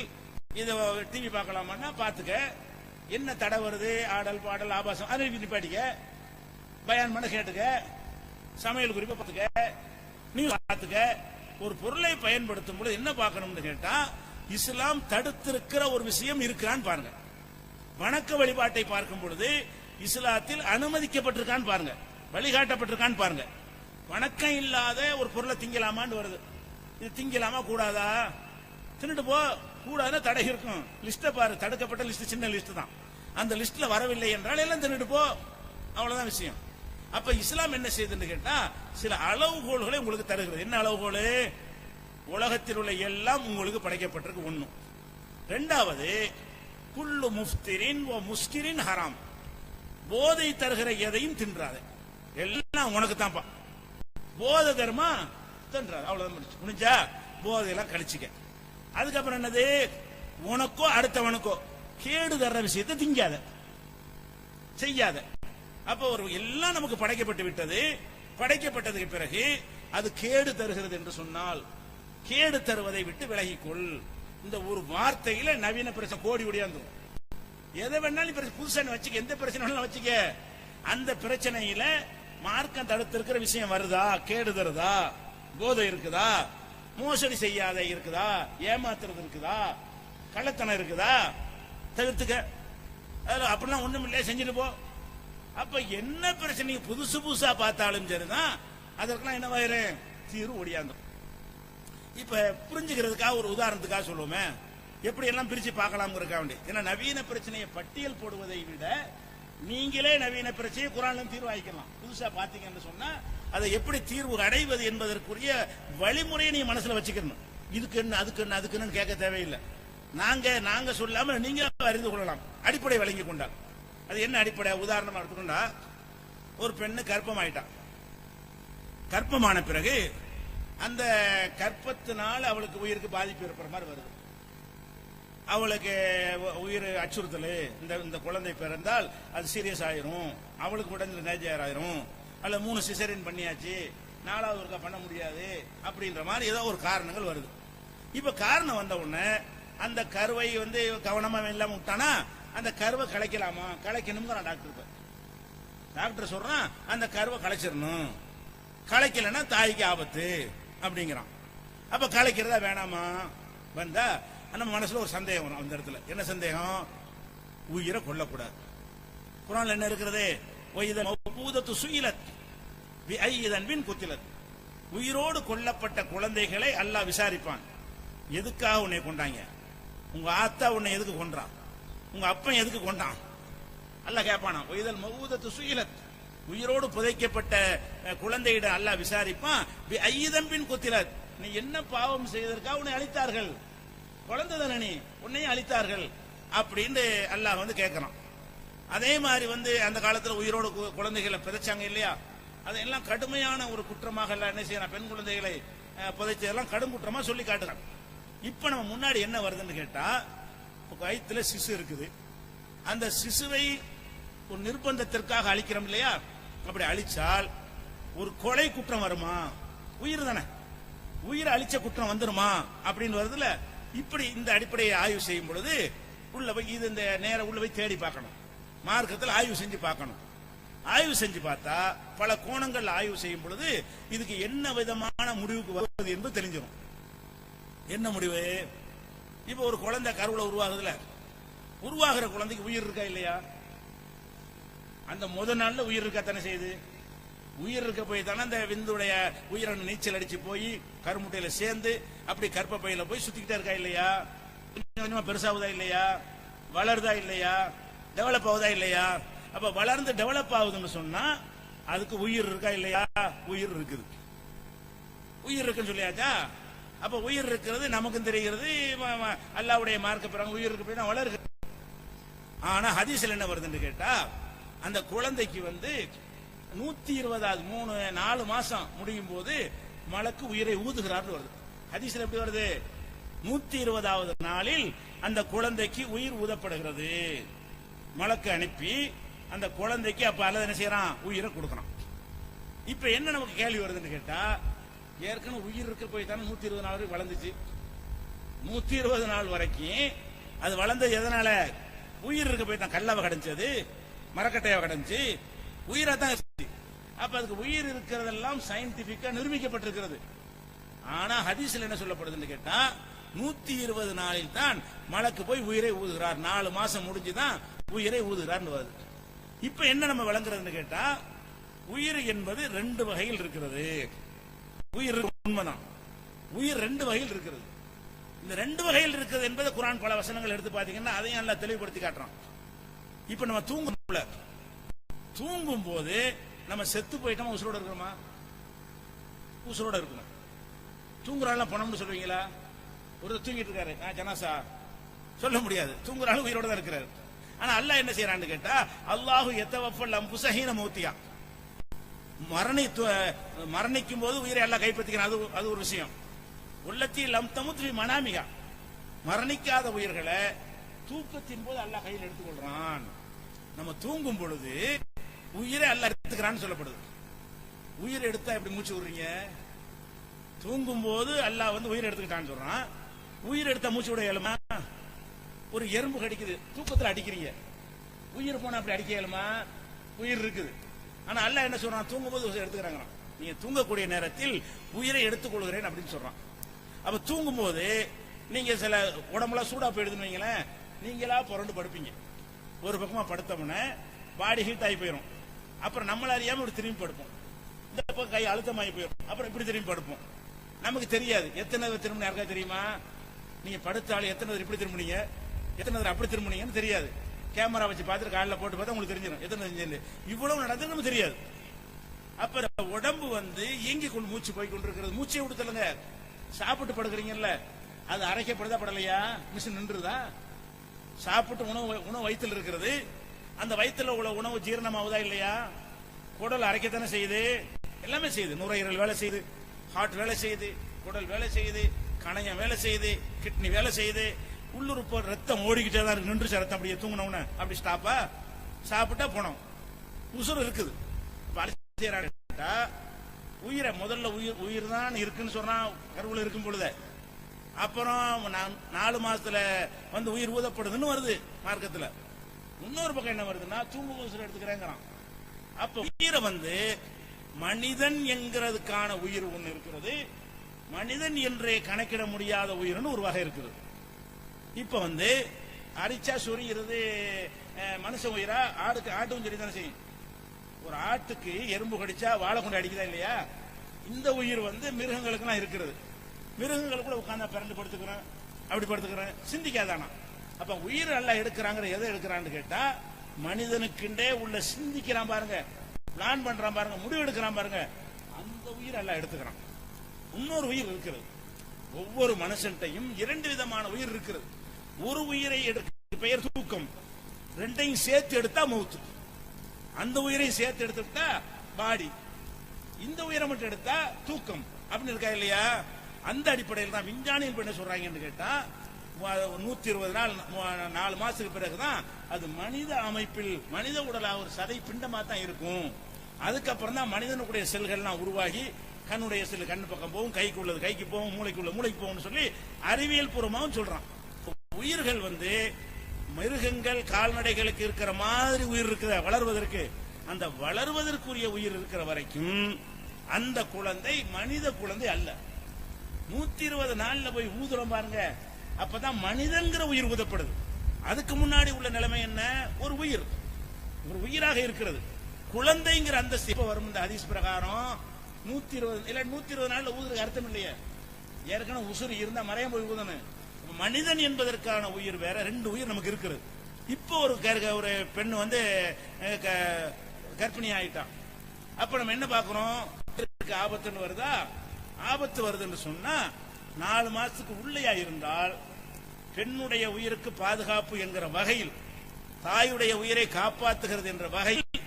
இதை டிவி பார்க்கலாமான்னா பார்த்துக்க. என்ன தடை வருது? ஆடல் பாடல் ஆபாசம் அதை நிப்பாட்டிக்க, பயான் பண்ண கேட்டுக்க, சமையல் குறிப்பை பார்த்துக்க, நீங்க பார்த்துக்க. ஒரு பொருளை பயன்படுத்தும் பொழுது என்ன பார்க்கணும்னு கேட்டா, இஸ்லாம் தடுத்திருக்கிற ஒரு விஷயம் இருக்கிறான்னு பாருங்க. வணக்க வழிபாட்டை பார்க்கும் பொழுது இஸ்லாத்தில் அனுமதிக்கப்பட்டிருக்கான்னு பாருங்க, வழிகாட்டப்பட்டிருக்கான்னு பாருங்க. வணக்கம் இல்லாத ஒரு பொருளை திங்கலாமான்னு வருது. இது திங்கலாமா கூடாதா? தின்னுட்டு போ. கூடாதுன்னா தடை இருக்கும். லிஸ்ட பாரு, தடுக்கப்பட்ட லிஸ்ட் சின்ன லிஸ்ட் தான். அந்த லிஸ்ட்ல வரவில்லை என்றால் எல்லாம் தின்னுட்டு போ, அவ்வளவுதான் விஷயம். அப்ப இஸ்லாம் என்ன செய்யுதுன்னு கேட்டா, சில அளவுகோல்களை உங்களுக்கு தருகிறது. என்ன அளவுகோல்? உலகத்தில் உள்ள எல்லாம் உங்களுக்கு படைக்கப்பட்டிருக்கு ஒண்ணு. ரெண்டாவது, குல்லு முஃப்திரின் வ முஸ்கிரின் ஹராம், போதை தருகிற எதையும் தின்றாத, எல்லாம் உனக்கு தான்ப்பா. போதை தருமா தின்றாத, அவ்வளவுதான். முடிஞ்சா போதையெல்லாம் கழிச்சுக்க. அதுக்கப்புறம் என்னது? உனக்கோ அடுத்தவனுக்கோ கேடு தர்ற விஷயத்தை திங்காத, செய்யாத. அப்ப ஒரு எல்லாம் நமக்கு படைக்கப்பட்டு விட்டது. படைக்கப்பட்டதுக்கு பிறகு அது கேடு தருகிறது என்று சொன்னால் கேடு தருவதை விட்டு விலகிக்கொள். இந்த ஒரு வார்த்தையில நவீன பிரச்சனை கோடி ஒடியாந்துரும். எதை வேணாலும் புதுசா வச்சுக்க, எந்த பிரச்சனை வேணாலும் வச்சுக்க. அந்த பிரச்சனையில மார்க்கம் தடுத்திருக்கிற விஷயம் வருதா? கேடு தருதா? போதை இருக்குதா? மோசடி செய்யாத இருக்குதா? ஏமாத்துறது இருக்குதா? கள்ளத்தனம் இருக்குதா? தவிர்த்துக்க. அப்படிலாம் ஒண்ணும் இல்லையா, செஞ்சுட்டு போ. அப்ப என்ன பிரச்சனை புதுசு புதுசா பார்த்தாலும் சரிதான், அதற்கெல்லாம் என்னவாயிரு? தீர்வு ஒடியாந்தோம். இப்ப புரிஞ்சுக்கிறதுக்காக ஒரு உதாரணத்துக்காக சொல்லுவோமே, எப்படி எல்லாம் பிரிச்சு பார்க்கலாம் வேண்டி. ஏன்னா நவீன பிரச்சனையை பட்டியல் போடுவதை விட நீங்களே நவீன பிரச்சனையை குர்ஆன்ல தீர்வு ஆயிக்கலாம். புதுசா பாத்தீங்கன்னு சொன்னா அதை எப்படி தீர்வு அடைவது என்பதற்குரிய வழிமுறையை நீங்க மனசுல வச்சுக்கணும். இதுக்கு என்ன, அதுக்கு என்ன, அதுக்கு என்ன கேட்க தேவையில்லை. நாங்க சொல்லாம நீங்க அறிந்து கொள்ளலாம், அடிப்படை வழங்கி கொண்டால். அது என்ன அடிப்படை? உதாரணமா எடுத்துக்கொண்டா, ஒரு பெண்ணு கர்ப்பமாயிட்டான். கர்ப்பமான பிறகு அந்த கர்ப்பத்தினால் அவளுக்கு உயிருக்கு பாதிப்பு ஏற்படுற மாதிரி வருது. அவளுக்கு உயிர் அச்சுறுத்தல், இந்த குழந்தை பிறந்தால் அது சீரியஸ் ஆயிரும், அவளுக்கு உடனே நேஜர் ஆயிரும், அல்ல 3 சிசேரியன் பண்ணியாச்சு, 4வது ஒருக்கா பண்ண முடியாது அப்படின்ற மாதிரி ஏதோ ஒரு காரணங்கள் வருது. இப்ப காரணம் வந்த உடனே அந்த கருவை கவனமா இல்லாம விட்டானா அந்த கருவை கலைக்கலாமா? கலைக்கணுங்கிற டாக்டர் சொல்றான், அந்த கருவை கலைச்சிடணும், கலைக்கலன்னா தாய்க்கு ஆபத்து அப்படிங்கிறான். அப்ப கலைக்கிறதா வேணாமா? வந்தா நம்ம மனசுல ஒரு சந்தேகம் வரும். அந்த இடத்துல என்ன சந்தேகம்? உயிரை கொல்லக்கூடாது. குர்ஆன்ல என்ன இருக்கிறது? உயிரோடு கொல்லப்பட்ட குழந்தைகளை அல்லாஹ் விசாரிப்பான். எதுக்காக உன்னை கொண்டாங்க? உங்க ஆத்தா உன்னை எதுக்கு கொன்றான்? உங்க அப்பன் எதுக்கு கொண்டான்? அல்லாஹ் கேட்பானா? ஒய்தல் மௌதத்து சுயிலத், உயிரோடு புதைக்கப்பட்ட குழந்தையிடம் அல்லாஹ் விசாரிப்பான். ஐதம்பின் குத்திலத், நீ என்ன பாவம் செய்ததற்காக உன்னை அழித்தார்கள்? குழந்தை தானே நீ, உன்னையும் அழித்தார்கள் அப்படின்னு அல்லாஹ் கேட்கறான். அதே மாதிரி அந்த காலத்துல உயிரோடு குழந்தைகளை புதைச்சாங்க இல்லையா? அதெல்லாம் கடுமையான ஒரு குற்றமாக எல்லாம் என்ன செய்யறான்? பெண் குழந்தைகளை புதைச்சதெல்லாம் கடும் குற்றமா சொல்லி காட்டுறான். இப்ப நம்ம முன்னாடி என்ன வருதுன்னு கேட்டா, வயிற்றுல சிசு இருக்குது, அந்த சிசுவை ஒரு நிர்பந்தத்திற்காக அழிக்கிறோம் இல்லையா? அப்படி அழிச்சால் ஒரு கொலை குற்றம் வருமா? உயிர் தானே, உயிரை அழிச்ச குற்றம் வந்துருமா அப்படின்னு வருதுல. இப்படி இந்த அடிப்படையை ஆய்வு செய்யும் பொழுது உள்ள போய் இது இந்த நேரம் உள்ள போய் தேடி பார்க்கணும், மார்க்கத்தில் ஆய்வு செஞ்சு பார்க்கணும். ஆய்வு செஞ்சு பார்த்தா பல கோணங்கள் ஆய்வு செய்யும் பொழுது இதுக்கு என்ன விதமான முடிவுக்கு வருவது என்பது தெரிஞ்சிடும். என்ன முடிவு? இப்ப ஒரு குழந்தை கருவுல உருவாகுதுல, உருவாகிற குழந்தைக்கு உயிர் இருக்கா இல்லையா? அந்த முதல் நாள்ல உயிர் இருக்கத்தானே செய்யுது. உயிர் இருக்க போய் தானே அந்த விந்துடைய உயிரணு நீச்சல் அடிச்சு போய் கருமுட்டையில சேர்ந்து அப்படி கற்ப பையில போய் சுத்திக்கிட்டே இருக்கா இல்லையா? கொஞ்சம் கொஞ்சமா பெருசாகுதா இல்லையா? வளருதா இல்லையா? டெவலப் ஆகுதா இல்லையா? அப்ப வளர்ந்து டெவலப் ஆகுதுன்னு சொன்னா அதுக்கு உயிர் இருக்கா இல்லையா? உயிர் இருக்குது. உயிர் இருக்குன்னு சொல்லியாச்சா? அப்ப உயிர் இருக்கிறது நமக்கும் தெரிகிறது, அல்லாஹ்வுடைய மார்க்க பிறகு உயிர் இருக்கு போய் வளருது. ஆனா ஹதீஸ்ல என்ன வருதுன்னு கேட்டா, அந்த குழந்தைக்கு 120வது 4 மாசம் முடியும் போது மலக்கு உயிரை ஊதுகிறார்னு வருது. ஹதீஸ்ல எப்படி வருது? 120வது நாளில் அந்த குழந்தைக்கு உயிர் ஊதப்படுகிறது. மலக்கு அனுப்பி அந்த குழந்தைக்கு அப்ப அல்லது என்ன செய்யறான்? உயிரை கொடுக்கறான். இப்ப என்ன நமக்கு கேள்வி வருதுன்னு கேட்டா, ஏற்கனவே உயிர் இருக்க போய் தானே 120 நாள் வரைக்கும் வளர்ந்துச்சு. 120 நாள் வரைக்கும் அது வளர்ந்தது எதனால? உயிர் இருக்க போய் தான். கல்லாவை கடைஞ்சது, மரக்கட்டையாவை கடைஞ்சு உயிரா தான். அப்ப அதுக்கு உயிர் இருக்கிறதெல்லாம் சயின்டிபிக்கா நிரூபிக்கப்பட்டிருக்கிறது. ஆனா ஹதீஸ்ல என்ன சொல்லப்படுதுன்னு கேட்டா, 120 நாளில் தான் மலக்கு போய் உயிரை ஊதுகிறார். 4 மாசம் முடிஞ்சுதான் உயிரை ஊதுகிறார்னு வருது. இப்ப என்ன நம்ம விளங்குறதுன்னு கேட்டா, உயிர் என்பது 2 வகையில் இருக்கிறது. உயிர் உண்மைதான், உயிர் 2 வகையில் இருக்கிறது. இந்த 2 வகையில் இருக்கிறது என்பது குர்ஆன் பல வசனங்கள் எடுத்து பாத்தீங்கன்னா அதையும் நல்லா தெளிவுபடுத்தி காட்டுறான். இப்ப நம்ம தூங்கும் போது நம்ம செத்து போயிட்டோமா உசுரோட இருக்கிறோமா? உசுரோட இருக்கணும். தூங்குறாள் பணம்னு சொல்லுவீங்களா? ஒரு தூங்கிட்டு இருக்காரு, ஜனாசா சொல்ல முடியாது, தூங்குறாள் உயிரோட தான் இருக்கிறாரு. ஆனா அல்லாஹ் என்ன செய்யறான்னு கேட்டா, அல்லாஹு யதவஃபல் அன்ஃபுஸஹீன மௌத்தியா, மரணிக்கும் போது உயிரை அல்லாஹ் கைப்பற்றிக்கிறான். அது ஒரு விஷயம். உள்ளத்தி லம் தமுத் ஃபி மனாமிஹா, மரணிக்காத உயிர்களை தூக்கத்தின் போது அல்லாஹ் கையில் எடுத்துக்கொள்றான். நம்ம தூங்கும் பொழுது உயிரை அல்லாஹ் எடுத்துக்கிறான்னு சொல்லப்படுது. உயிரை எடுத்தா எப்படி மூச்சு விடுறீங்க? தூங்கும் போது அல்லாஹ் உயிரை எடுத்துக்கிட்டான்னு சொல்றான். உயிர் எடுத்தா மூச்சு விட இயலுமா? ஒரு எறும்பு கடிக்குது, தூக்கத்தில் அடிக்கிறீங்க, உயிர் போனா அப்படி அடிக்க இயலுமா? உயிர் இருக்குது. ஆனா அல்லாஹ் என்ன சொல்றான்? தூங்கும் போது எடுத்துக்கிறாங்க. நீங்க தூங்கக்கூடிய நேரத்தில் உயிரை எடுத்துக் கொள்கிறேன் அப்படின்னு சொல்றான். அப்ப தூங்கும் போது நீங்க சில உடம்புலாம் சூடா போயிடுதுன்னு வைங்களேன், நீங்களா புரண்டு படுப்பீங்க. ஒரு பக்கமா படுத்தோம்னா பாடி ஹீட் ஆகி போயிடும். அப்புறம் நம்மள அறியாம இப்படி திரும்பி படுப்போம். இந்த பக்கம் கை அழுத்தமாகி போயிடும். அப்புறம் இப்படி திரும்பி படுப்போம். நமக்கு தெரியாது எத்தனை திரும்ப. யாருக்கா தெரியுமா? நீங்க படுத்தாலும் எத்தனை இப்படி திரும்பினீங்க, எத்தனை அப்படி திரும்பினீங்கன்னு தெரியாது. கேமரா வச்சு பார்த்துட்டு காலில் போட்டு பார்த்தா உங்களுக்கு தெரிஞ்சிடும் எத்தனை. இவ்வளவு நடந்து நமக்கு தெரியாது. அப்ப உடம்பு இயங்கி கொண்டு மூச்சு போய் கொண்டிருக்கிறது. மூச்சை விடுத்தலுங்க. சாப்பிட்டு படுக்கிறீங்கல்ல, அது அரைக்கப்படுதா படலையா? மிஷின் நின்றுதா? சாப்பிட்டு உணவு வயிற்றில் இருக்கிறது, அந்த வயிற்றுல உள்ள உணவு ஜீரணமாவதா இல்லையா? குடல் அரைக்கத்தானே செய்யுது, எல்லாமே செய்யுது. நுரையீரல் வேலை செய்யுது, ஹார்ட் வேலை செய்யுது, குடல் வேலை செய்யுது, கணையம் வேலை செய்யுது, கிட்னி வேலை செய்யுது. உள்ளுறுப்பு ரத்தம் ஓடிக்கிட்டே தான் இருக்கு. நின்று ரத்தம் அப்படியே தூங்கினவுன அப்படி ஸ்டாப்பா சாப்பிட்டா போனோம், உசுறு இருக்குது. உயிரை முதல்ல உயிர் தான் இருக்குன்னு சொன்னா கருவுல இருக்கும் பொழுது, அப்புறம் 4 மாசத்துல உயிர் ஊதப்படுதுன்னு வருது மார்க்கத்துல. இன்னொரு பக்கம் என்ன வருதுன்னா தூங்கு உசுறு எடுத்துக்கிறேங்கிறான். அப்ப உயிரை மனிதன் என்கிறதுக்கான உயிர் ஒண்ணு இருக்கிறது, மனிதன் என்றே கணக்கிட முடியாத உயிர்னு ஒரு வகை இருக்குது. இப்ப அரிச்சா சொரிகிறது மனுஷ உயிரா? ஆட்டும் சரி தானே செய்யும். ஒரு ஆட்டுக்கு எறும்பு கடிச்சா வாழை கொண்டு அடிக்குதா இல்லையா? இந்த உயிர் மிருகங்களுக்குலாம் இருக்கிறது. மிருகங்கள் கூட உட்கார்ந்தா பிறண்டு படுத்துக்கிறேன், அப்படி படுத்துக்கிறேன், சிந்திக்காதானா? அப்ப உயிர் எல்லாம் எடுக்கிறாங்க. எதை எடுக்கிறான்னு கேட்டா மனிதனுக்குண்டே உள்ள சிந்திக்கிறான் பாருங்க, பிளான் பண்றான் பாருங்க, முடிவு எடுக்கிறான் பாருங்க, அந்த உயிர் எல்லாம் எடுத்துக்கிறான். இன்னொரு உயிர் இருக்கிறது. ஒவ்வொரு மனுஷன்ட்டையும் 2 விதமான உயிர் இருக்கிறது. ஒரு உயிரை பெயர் தூக்கம், 2ஐயும் சேர்த்து எடுத்தா மௌத்து. அந்த உயிரையும் சேர்த்து எடுத்துட்டா பாடி, இந்த உயிரை மட்டும் எடுத்தா தூக்கம் அப்படின்னு இருக்கா இல்லையா? அந்த அடிப்படையில் தான் விஞ்ஞானிகள் என்ன சொல்றாங்கன்னு கேட்டா 120 நாள் 4 மாசத்துக்கு பிறகுதான் அது மனித அமைப்பில் மனித உடலா ஒரு சதை பிண்டமா தான் இருக்கும். அதுக்கப்புறம் தான் மனிதனுடைய செல்கள்லாம் உருவாகி கண்ணுடைய செல் கண்ணு பக்கம் போகும், கைக்கு உள்ளது கைக்கு போகும், மூளைக்குள்ள மூளைக்கு போகும் சொல்லி அறிவியல் பூர்வமாகவும் சொல்றான். உயிர்கள் மிருகங்கள் கால்நடைகளுக்கு இருக்கிற மாதிரி உயிர் இருக்கிற வளர்வதற்கு, அந்த வளர்வதற்குரிய உயிர் இருக்கிற வரைக்கும் அந்த குழந்தை மனித குழந்தை அல்ல. 120 நாள்ல போய் ஊதுறோம் பாருங்க, அப்பதான் மனிதன்கிற உயிர் ஊதப்படுது. அதுக்கு முன்னாடி உள்ள நிலைமை என்ன? ஒரு உயிர், ஒரு உயிராக இருக்கிறது. குழந்தைங்கிற அந்த வரும். இந்த ஹதீஸ் பிரகாரம் 120 நாள்ல ஊதுறதுக்கு அர்த்தம் இல்லையே. ஏற்கனவே உசுறு இருந்தா மறைய போய் ஊதணும். மனிதன் என்பதற்கான உயிர் வேற, 2 உயிர் நமக்கு இருக்கிறது. இப்போ ஒரு பெண்ணு கர்ப்பிணி ஆயிட்டான். அப்ப நம்ம என்ன பாக்குறோம்? ஆபத்துன்னு வருதா? ஆபத்து வருதுன்னு சொன்னா 4 மாசத்துக்கு உள்ளேயா இருந்தால் பெண்ணுடைய உயிருக்கு பாதுகாப்பு என்கிற வகையில், தாயுடைய உயிரை காப்பாற்றுகிறது என்ற வகையில்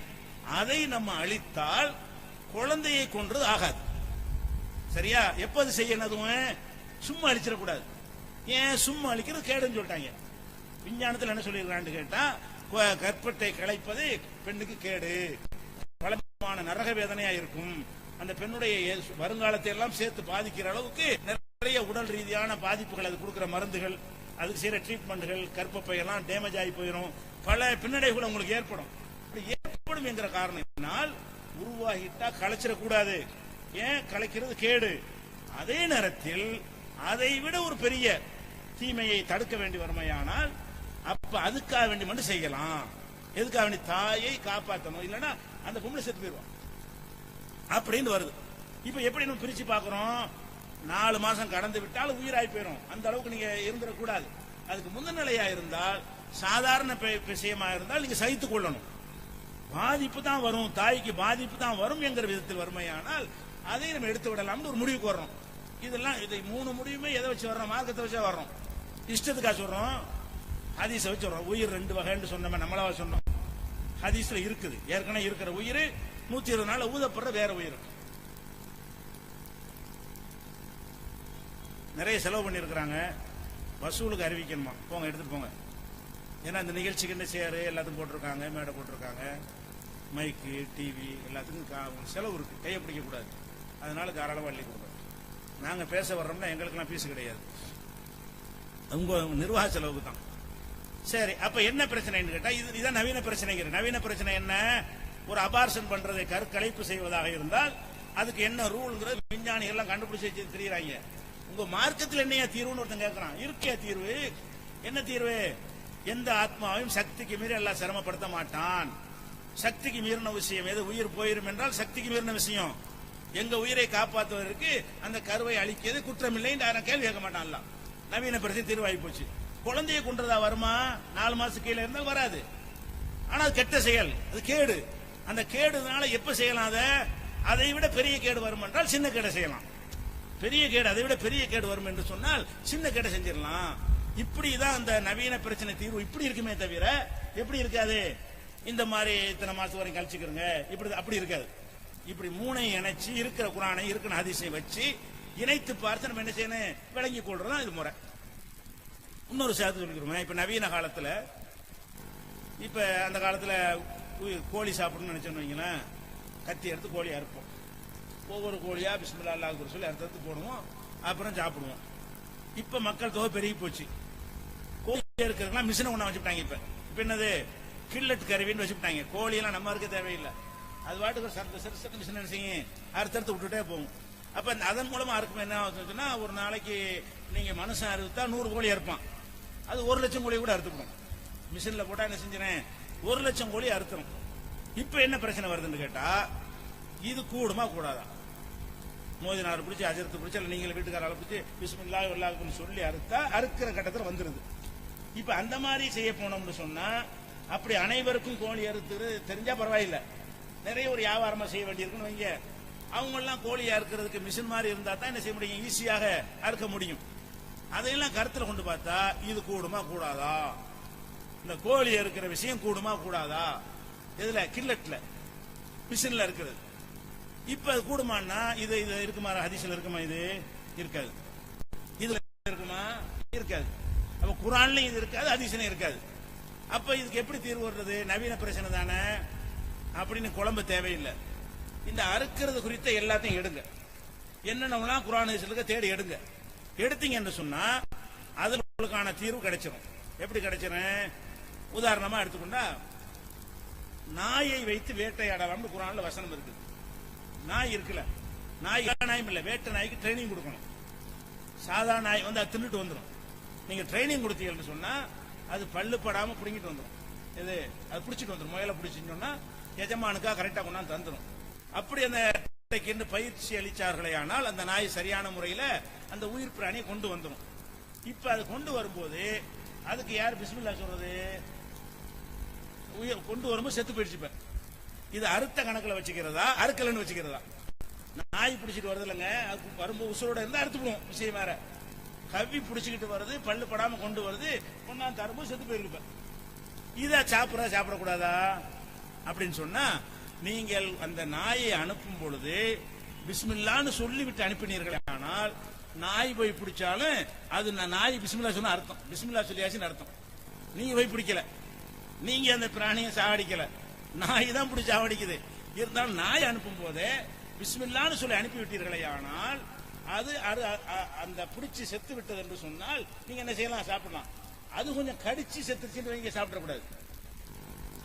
அதை நம்ம அழித்தால் குழந்தையை கொன்றது ஆகாது. சரியா? எப்ப அது செய்யணும்? சும்மா அழிச்சிடக்கூடாது. ஏன் சும்மா அழிக்கிறது கேடுன்னு சொல்லிட்டாங்க. விஞ்ஞானத்தில் என்ன சொல்லிருக்கான்னு கேட்டா கற்பத்தை களைப்பது பெண்ணுக்கு கேடு, பலமான நரக வேதனையா இருக்கும். அந்த பெண்ணுடைய வருங்காலத்தை எல்லாம் சேர்த்து பாதிக்கிற அளவுக்கு நிறைய உடல் ரீதியான பாதிப்புகள், அது கொடுக்கிற மருந்துகள், அதுக்கு செய்யற ட்ரீட்மெண்ட்கள், கற்பப்பை எல்லாம் டேமேஜ் ஆகி போயிடும், பல பின்னடைவுகள் உங்களுக்கு ஏற்படும். ஏற்படும் என்கிற காரணத்தினால் உருவாகிட்டா கலைச்சிடக்கூடாது. ஏன்? கலைக்கிறது கேடு. அதே நேரத்தில் அதை விட ஒரு பெரிய தீமையை தடுக்க வேண்டி வருமையானால் அப்ப அதுக்காக வேண்டி மட்டும் செய்யலாம். எதுக்காக வேண்டி? தாயை காப்பாற்றணும், இல்லைன்னா அந்த பொம்பளை செத்து போயிடுவான் அப்படின்னு வருது. இப்ப எப்படி நம்ம பிரிச்சு பாக்குறோம்? 4 மாசம் கடந்து விட்டால் உயிராய் போயிடும். அந்த அளவுக்கு நீங்க இருந்துடக்கூடாது. அதுக்கு முந்தின நிலையா இருந்தால், சாதாரண விஷயமா இருந்தால் நீங்க சகித்துக் கொள்ளணும். பாதிப்பு தான் வரும், தாய்க்கு பாதிப்பு தான் வரும் என்கிற விதத்தில் வறுமையானால் அதை நம்ம எடுத்து விடலாம்னு ஒரு முடிவுக்கு வர்றோம். இதெல்லாம் இதை 3 முடிவுமே எதை வச்சு வர்றோம்? மார்க்கத்தை வச்சா வர்றோம். இஷ்டத்துக்காக சொல்றோம், ஹதீஸை வச்சு வர்றோம். உயிர் 2 வகைன்னு சொன்னோம், நம்மளாவ சொன்னோம். ஹதீஸ்ல இருக்குது. ஏற்கனவே இருக்கிற உயிர் 120 நாள் ஊதப்படுற வேற உயிர். நிறைய செலவு பண்ணிருக்கிறாங்க, வசூலுக்கு அறிவிக்கணுமா, போங்க எடுத்துட்டு போங்க. ஏன்னா இந்த நிகழ்ச்சிக்கு என்ன சேரு எல்லாத்துக்கும் போட்டிருக்காங்க, மேடை போட்டிருக்காங்க, மைக்கு, டிவி எல்லாத்துக்கும் செலவு இருக்கு, கையை பிடிக்க கூடாது. அதனால தாராளமாக அள்ளி கொடுங்க. நாங்க பேச வர்றோம்னா எங்களுக்கெல்லாம் பீஸ் கிடையாது, உங்க நிர்வாக செலவுக்கு தான். சரி, அப்ப என்ன பிரச்சனைன்னு கேட்டா இதுதான் நவீன பிரச்சனைங்கிற. நவீன பிரச்சனை என்ன? ஒரு அபார்ஷன் பண்றதை கருக்கலைப்பு செய்வதாக இருந்தால் அதுக்கு என்ன ரூல்ங்கிறது விஞ்ஞானிகள் எல்லாம் கண்டுபிடிச்சு தெரியுறாங்க. உங்க மார்க்கத்தில் என்னையா தீர்வுன்னு ஒருத்தன் கேட்கறான். இருக்கே தீர்வு. என்ன தீர்வு? எந்த ஆத்மாவையும் சக்திக்கு மீறி எல்லாம் சிரமப்படுத்த மாட்டான். சக்திக்கு மீறின விஷயம் எது? உயிர் போயிரும் என்றால் சக்திக்கு மீறின விஷயம். எங்க உயிரை காப்பாற்றுவதற்கு அந்த கருவை அழிக்கிறது குற்றமில்லை என்று கேள்வி கேட்க மாட்டான். நவீன பிரச்சனை தீர்வாகி போச்சு. குழந்தையை கொன்றதா வருமா? 4 மாசம் கீழே இருந்தால் வராது. ஆனா அது கெட்ட செயல், அது கேடு. அந்த கேடுனால எப்ப செய்யலாம்? அதை விட பெரிய கேடு வரும் என்றால் சின்ன கேடை செய்யலாம். பெரிய கேடு, அதை விட பெரிய கேடு வரும் என்று சொன்னால் சின்ன கேடை செஞ்சிடலாம். இப்படிதான் அந்த நவீன பிரச்சனை தீர்வு இப்படி இருக்குமே தவிர எப்படி இருக்காது? இந்த மாதிரி இத்தனை மாசம் வரைக்கும் கழிச்சுக்கிறங்க, இப்படி அப்படி இருக்காது. இப்படி மூணையும் இணைச்சு இருக்கிற குரானை இருக்கிற ஹதீஸை வச்சு இணைத்து பார்த்து நம்ம என்ன செய்யணும், விளங்கி கொள்றதுதான் இது முறை. இன்னொரு சேர்த்து சொல்லிக்கிறோம். இப்ப நவீன காலத்துல, இப்ப அந்த காலத்துல கோழி சாப்பிடணும்னு நினைச்சோன்னு வைங்களேன், கத்தி எடுத்து கோழி அறுப்போம். ஒவ்வொரு கோழியா பிஸ்மில்லா அல்லாஹ் சொல்லி அறுத்து போடுவோம், அப்புறம் சாப்பிடுவோம். இப்ப மக்கள் தொகை பெருகி போச்சு. கோழி இருக்கிறதுலாம் மிஷினை ஒண்ணா வச்சுட்டாங்க. இப்ப என்னது, கில்லட் கருவின்னு வச்சுட்டாங்க. கோழியெல்லாம் நம்ம இருக்க தேவையில்லை, அது வாட்டுக்கு சட்டு மிஷின் என்ன செய்யும், அறுத்தறுத்து விட்டுட்டே போகும். அப்ப அதன் மூலமா அறுக்கும் என்ன ஆகுதுன்னா, ஒரு நாளைக்கு நீங்க மனுஷன் அறுத்தா 100 கோழி அறுப்பான், அது 1 லட்சம் கோழி கூட அறுத்துக்கணும். மிஷின்ல போட்டா என்ன செஞ்சேன், 1 லட்சம் கோழி அறுத்துரும். இப்ப என்ன பிரச்சனை வருதுன்னு கேட்டா, இது கூடுமா கூடாதா? மோதினார் பிடிச்சி அஜரத்து பிடிச்சி அல்ல நீங்க வீட்டுக்காரால பிடிச்சி பிஸ்மில்லாஹ் வல்லாஹ்னு சொல்லி அறுத்தா அறுக்கிற கட்டத்தில் வந்துருது. இப்ப அந்த மாதிரி செய்ய போனோம்னு சொன்னா, அப்படி அனைவருக்கும் கோழி அறுத்து தெரிஞ்சா பரவாயில்லை, நிறைய ஒரு வியாபாரமா செய்ய வேண்டியிருக்குன்னு வைங்க. அவங்க எல்லாம் கோழி அறுக்கிறதுக்கு மிஷின் மாதிரி இருந்தா தான் என்ன செய்ய முடியும், ஈஸியாக அறுக்க முடியும். அதையெல்லாம் கருத்துல கொண்டு பார்த்தா இது கூடுமா கூடாதா, இந்த கோழி அறுக்கிற விஷயம் கூடுமா கூடாதா, இதுல கில்லட்ல மிஷின்ல இருக்கிறது. இப்ப கூடுமான்னா இது இது இருக்குமா, ஹதீஸ்ல இருக்குமா, இது இருக்காது. இதுல இருக்குமா, இருக்காது. அப்ப குர்ஆன்லயும் இது இருக்காது, ஹதீஸ்லயும் இருக்காது. அப்ப இதுக்கு எப்படி தீர்வு வர்றது, நவீன பிரச்சனை தானே அப்படின்னு குழம்ப தேவையில்லை. இந்த அறுக்கிறது குறித்த எல்லாத்தையும் எடுங்க, என்னென்ன குர்ஆன் ஹதீஸ்ல தேடி எடுங்க. எடுத்தீங்கன்னு சொன்னா அதுல உங்களுக்கான தீர்வு கிடைச்சிடும். எப்படி கிடைச்சிடும், உதாரணமா எடுத்துக்கொண்டா, நாயை வைத்து வேட்டையாடலாம்னு குர்ஆன்ல வசனம் இருக்கு. நாய் இருக்குல்ல, நாயும் இல்ல, வேட்டை நாய்க்கு ட்ரைனிங் கொடுக்கணும். சாதாரண நாய் வந்து அது தின்னுட்டு வந்துடும். நீங்க ட்ரைனிங் கொடுத்தீங்கன்னு சொன்னா அது பல்லு படாம பிடிங்கிட்டு வந்துடும். இது அது பிடிச்சிட்டு வந்துடும். முயலை பிடிச்சின்னு சொன்னா எஜமானுக்கா கரெக்டா கொண்டாந்து தந்துடும். அப்படி அந்த பயிற்சி அளிச்சார்களே ஆனால் அந்த நாய் சரியான முறையில அந்த உயிர் பிராணியை கொண்டு வந்துடும். இப்ப அது கொண்டு வரும்போது அதுக்கு யார் பிஸ்மில்லாஹ் சொல்றது, கொண்டு வரும்போது செத்து போயிடுச்சு. இது அறுத்த கணக்குல வச்சுக்கிறதா அறுக்கலன்னு வச்சுக்கிறதா? நாய் பிடிச்சிட்டு வருது இல்லைங்க, அது வரும்போது உசுரோட இருந்தா அறுத்து போடும், விஷயம் வேற. கவ்வி பிடிச்சிக்கிட்டு வருது, பல்லு படாம கொண்டு வருது, கொண்டாந்து தரும்போது செத்து போயிருக்கு. இதா சாப்பிடக்கூடாதா அப்படின்னு சொன்னா, நீங்கள் அந்த நாயை அனுப்பும் பொழுது பிஸ்மில்லான்னு சொல்லிவிட்டு அனுப்பினீர்களே ஆனால் நாய் போய் பிடிச்சாலும் அது நாய் பிஸ்மில்லா சொன்ன அர்த்தம், பிஸ்மில்லா சொல்லியாச்சுன்னு அர்த்தம். நீங்க போய் பிடிக்கல, நீங்க அந்த பிராணியை சாவடிக்கல, நாய் தான் பிடிச்சி சாவடிக்குது. இருந்தாலும் நாய் அனுப்பும் போதே பிஸ்மில்லான்னு சொல்லி அனுப்பிவிட்டீர்களே ஆனால் அது அந்த பிடிச்சி செத்து விட்டது என்று சொன்னால் நீங்க என்ன செய்யலாம், சாப்பிடலாம். அது கொஞ்சம் கடிச்சு செத்துச்சுன்னு வைங்க, சாப்பிடக்கூடாது.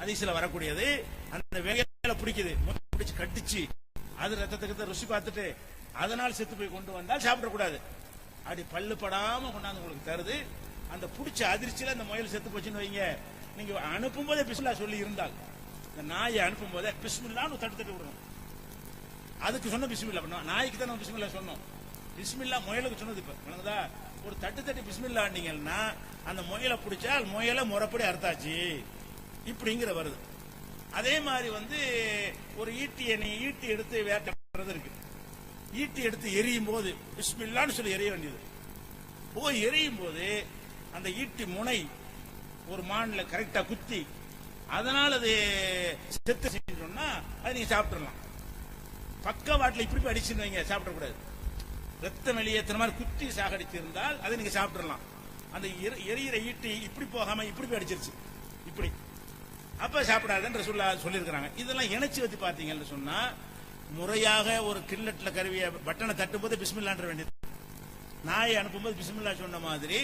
ஹதீஸ்ல வரக்கூடியது, அந்த வேலையில பிடிக்குது, பிடிச்சு கடிச்சு அது ரத்தத்துக்கு ருசி பார்த்துட்டு அதனால் செத்து போய் கொண்டு வந்தால் சாப்பிடக்கூடாது. அப்படி பல்லு படாம கொண்டாந்து உங்களுக்கு தருது, அந்த பிடிச்ச அதிர்ச்சியில அந்த முயல் செத்து போச்சுன்னு வைங்க, நீங்க அனுப்பும் போதே பிஸ்மில்லா சொல்லி இருந்தால், இந்த நாயை அனுப்பும் போதே பிஸ்மில்லான்னு தட்டு விடணும். அதுக்கு சொன்ன பிஸ்மில்லா பண்ணுவோம், நாய்க்கு தான் நம்ம பிஸ்மில்லா சொன்னோம். பிஸ்மில்லா முயலுக்கு சொன்னது. இப்ப ஒரு தட்டு பிஸ்மில்லாண்டீங்கன்னா அந்த முயலை பிடிச்சால் முயலை முறைப்படி அறுத்தாச்சு இப்படிங்கிற வருது. அதே மாதிரி ஒரு ஈட்டி எடுத்து வேட்டை இருக்கு. ஈட்டி எடுத்து எரியும் போது பிஸ்மில்லான்னு சொல்லி எரிய வேண்டியது. போய் எரியும் போது அந்த ஈட்டி முனை ஒரு மான்ல கரெக்டா குத்தி அதனால அது செத்து சொன்னா அது நீங்க சாப்பிடலாம். பக்கவாட்டில் இப்படி அடிச்சுன்னு வைங்க, சாப்பிடக்கூடாது. ரத்தம் வெளியேற்ற மாதிரி குத்தி சாகடிச்சு இருந்தால் அதை நீங்க சாப்பிடலாம். அந்த எரியிற ஈட்டி இப்படி போகாம இப்படி போய் அடிச்சிருச்சு, இப்படி அப்ப சாப்பிடாதுன்னு சொல்லியிருக்கிறாங்க. இதெல்லாம் இணைச்சு வச்சு பாத்தீங்கன்னு சொன்னா முறையாக ஒரு கில்லட்ல கருவிய பட்டனை தட்டும் போது பிஸ்மில்லான்ற வேண்டியது. நாயை அனுப்பும்போது பிஸ்மில்லா சொன்ன மாதிரி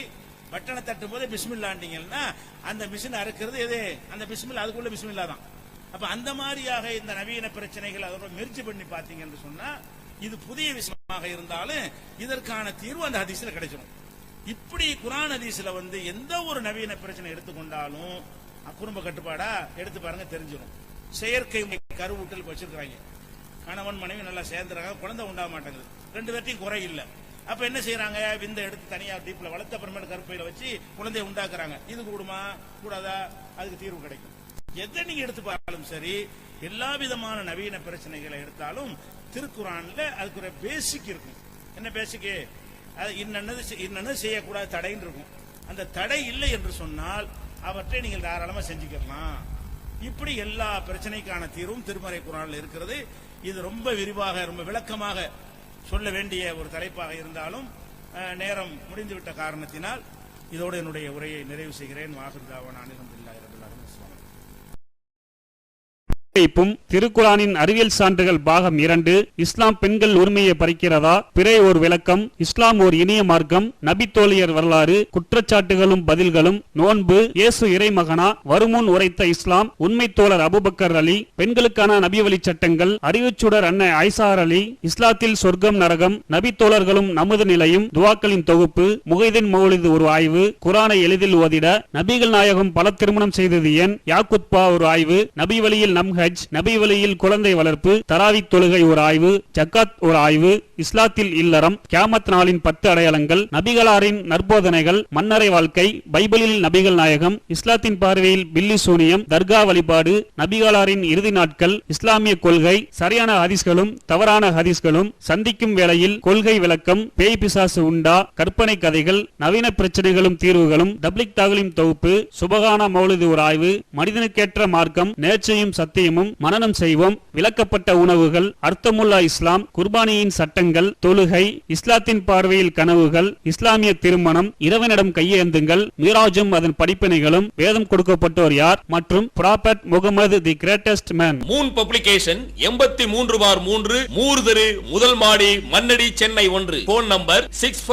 பட்டனை தட்டும் போது பிஸ்மில்லாண்டீங்கன்னா அந்த மிஷின் அறுக்கிறது எது, அந்த பிஸ்மில்லா, அதுக்குள்ள பிஸ்மில்லா தான். அப்ப அந்த மாதிரியாக இந்த நவீன பிரச்சனைகள் அதோட மெர்ஜ் பண்ணி பாத்தீங்கன்னு சொன்னா இது புதிய விஷயமாக இருந்தாலும் இதற்கான தீர்வு அந்த ஹதீஸ்ல கிடைச்சிடும். இப்படி குர்ஆன் ஹதீஸ்ல எந்த ஒரு நவீன பிரச்சனை எடுத்துக்கொண்டாலும் குடும்ப கட்டுப்பாடா எடுத்து பாருங்க, தெரிஞ்சிடும். செயற்கை கருவூட்டல் வச்சிருக்காங்க, கணவன் மனைவி நல்லா சேர்ந்துறாங்க, குழந்தை உண்டாக மாட்டேங்குது, 2 பேர்த்தையும் குறை இல்லை. அப்ப என்ன செய்யறாங்க, விந்த எடுத்து தனியா டீப்ல வளர்த்த அப்புறமேட்டு கருப்பையில வச்சு குழந்தைய உண்டாக்குறாங்க. இது கூடுமா கூடாதா, அதுக்கு தீர்வு கிடைக்கும். எதை நீங்க எடுத்து பார்த்தாலும் சரி, எல்லா விதமான நவீன பிரச்சனைகளை எடுத்தாலும் திருக்குர்ஆன்ல அதுக்கு ஒரு பேசிக் இருக்கும். என்ன பேசிக், இன்னது செய்யக்கூடாது தடைன்னு இருக்கும். அந்த தடை இல்லை என்று சொன்னால் அவற்றை நீங்கள் தாராளமா செஞ்சுக்கலாம். இப்படி எல்லா பிரச்சனைக்கான தீர்வும் திருமறை குர்ஆனில் இருக்கிறது. இது ரொம்ப விரிவாக ரொம்ப விளக்கமாக சொல்ல வேண்டிய ஒரு தலைப்பாக இருந்தாலும் நேரம் முடிந்துவிட்ட காரணத்தினால் இதோடு என்னுடைய உரையை நிறைவு செய்கிறேன். வாஹிருதாவானா அல்ஹம்துலில்லாஹி ரப்பில் ஆலமீன். திருக்குரானின் அறிவியல் சான்றுகள் பாகம் 2. இஸ்லாம் பெண்கள் உரிமையை பறிக்கிறதா? பிறை ஒரு விளக்கம். இஸ்லாம் ஒரு இனிய மார்க்கம். நபி தோழியர் வரலாறு. குற்றச்சாட்டுகளும் பதில்களும். நோன்பு. இயேசு இறைமகனா? வருமுன் உரைத்த இஸ்லாம். உண்மை தோழர் அபூபக்கர் அலி. பெண்களுக்கான நபி வழி சட்டங்கள். அறிவுச்சுடர் அன்னை ஐசார் அலி. இஸ்லாத்தில் சொர்க்கம் நரகம். நபி தோழர்களும் நமது நிலையும். துவாக்களின் தொகுப்பு. முகைதீன் மௌலிது ஒரு ஆய்வு. குரானை எளிதில் ஓதிட. நபிகள் நாயகம் பல திருமணம் செய்தது ஏன்? யாக்குத்பா ஒரு ஆய்வு. நபி வழியில் நம் நபி வழியில் குழந்தை வளர்ப்பு. தராவி தொழுகை ஒரு ஆய்வு. ஜக்காத் ஒரு ஆய்வு. இஸ்லாத்தில் இல்லறம். கியாமத் நாளின் 10 அடையாளங்கள். நபிகளாரின் நற்போதனைகள். மன்னரை வாழ்க்கை. பைபிளில் நபிகள் நாயகம். இஸ்லாத்தின் பார்வையில் பில்லி சூனியம். தர்கா வழிபாடு. நபிகளாரின் இறுதி நாட்கள். இஸ்லாமிய கொள்கை. சரியான ஹதீஸ்களும் தவறான ஹதீஸ்களும். சந்திக்கும் வேளையில் கொள்கை விளக்கம். பேய் பிசாசு உண்டா? கற்பனை கதைகள். நவீன பிரச்சனைகளும் தீர்வுகளும். தப்லிக் தாகலின் தொகுப்பு. சுபகான மௌலிது ஒரு ஆய்வு. மனிதனுக்கேற்ற மார்க்கம். நேர்ச்சையும் சத்தியமும் மனனம் செய்வோம். விளக்கப்பட்ட உணவுகள். அர்த்தமுல்லா இஸ்லாம். குர்பானியின் சட்டங்கள். தொழுகை. இஸ்லாத்தின் பார்வையில் கனவுகள். இஸ்லாமிய திருமணம். இறைவனிடம் கையேந்துங்கள். மீராஜும் அதன் படிப்பினைகளும். வேதம் கொடுக்கப்பட்டோர் யார்? மற்றும் prophet Muhammad the greatest man. Moon publication 83/3 மூர்தரு முதல் மாடி மண்ணடி சென்னை 1. Phone number 65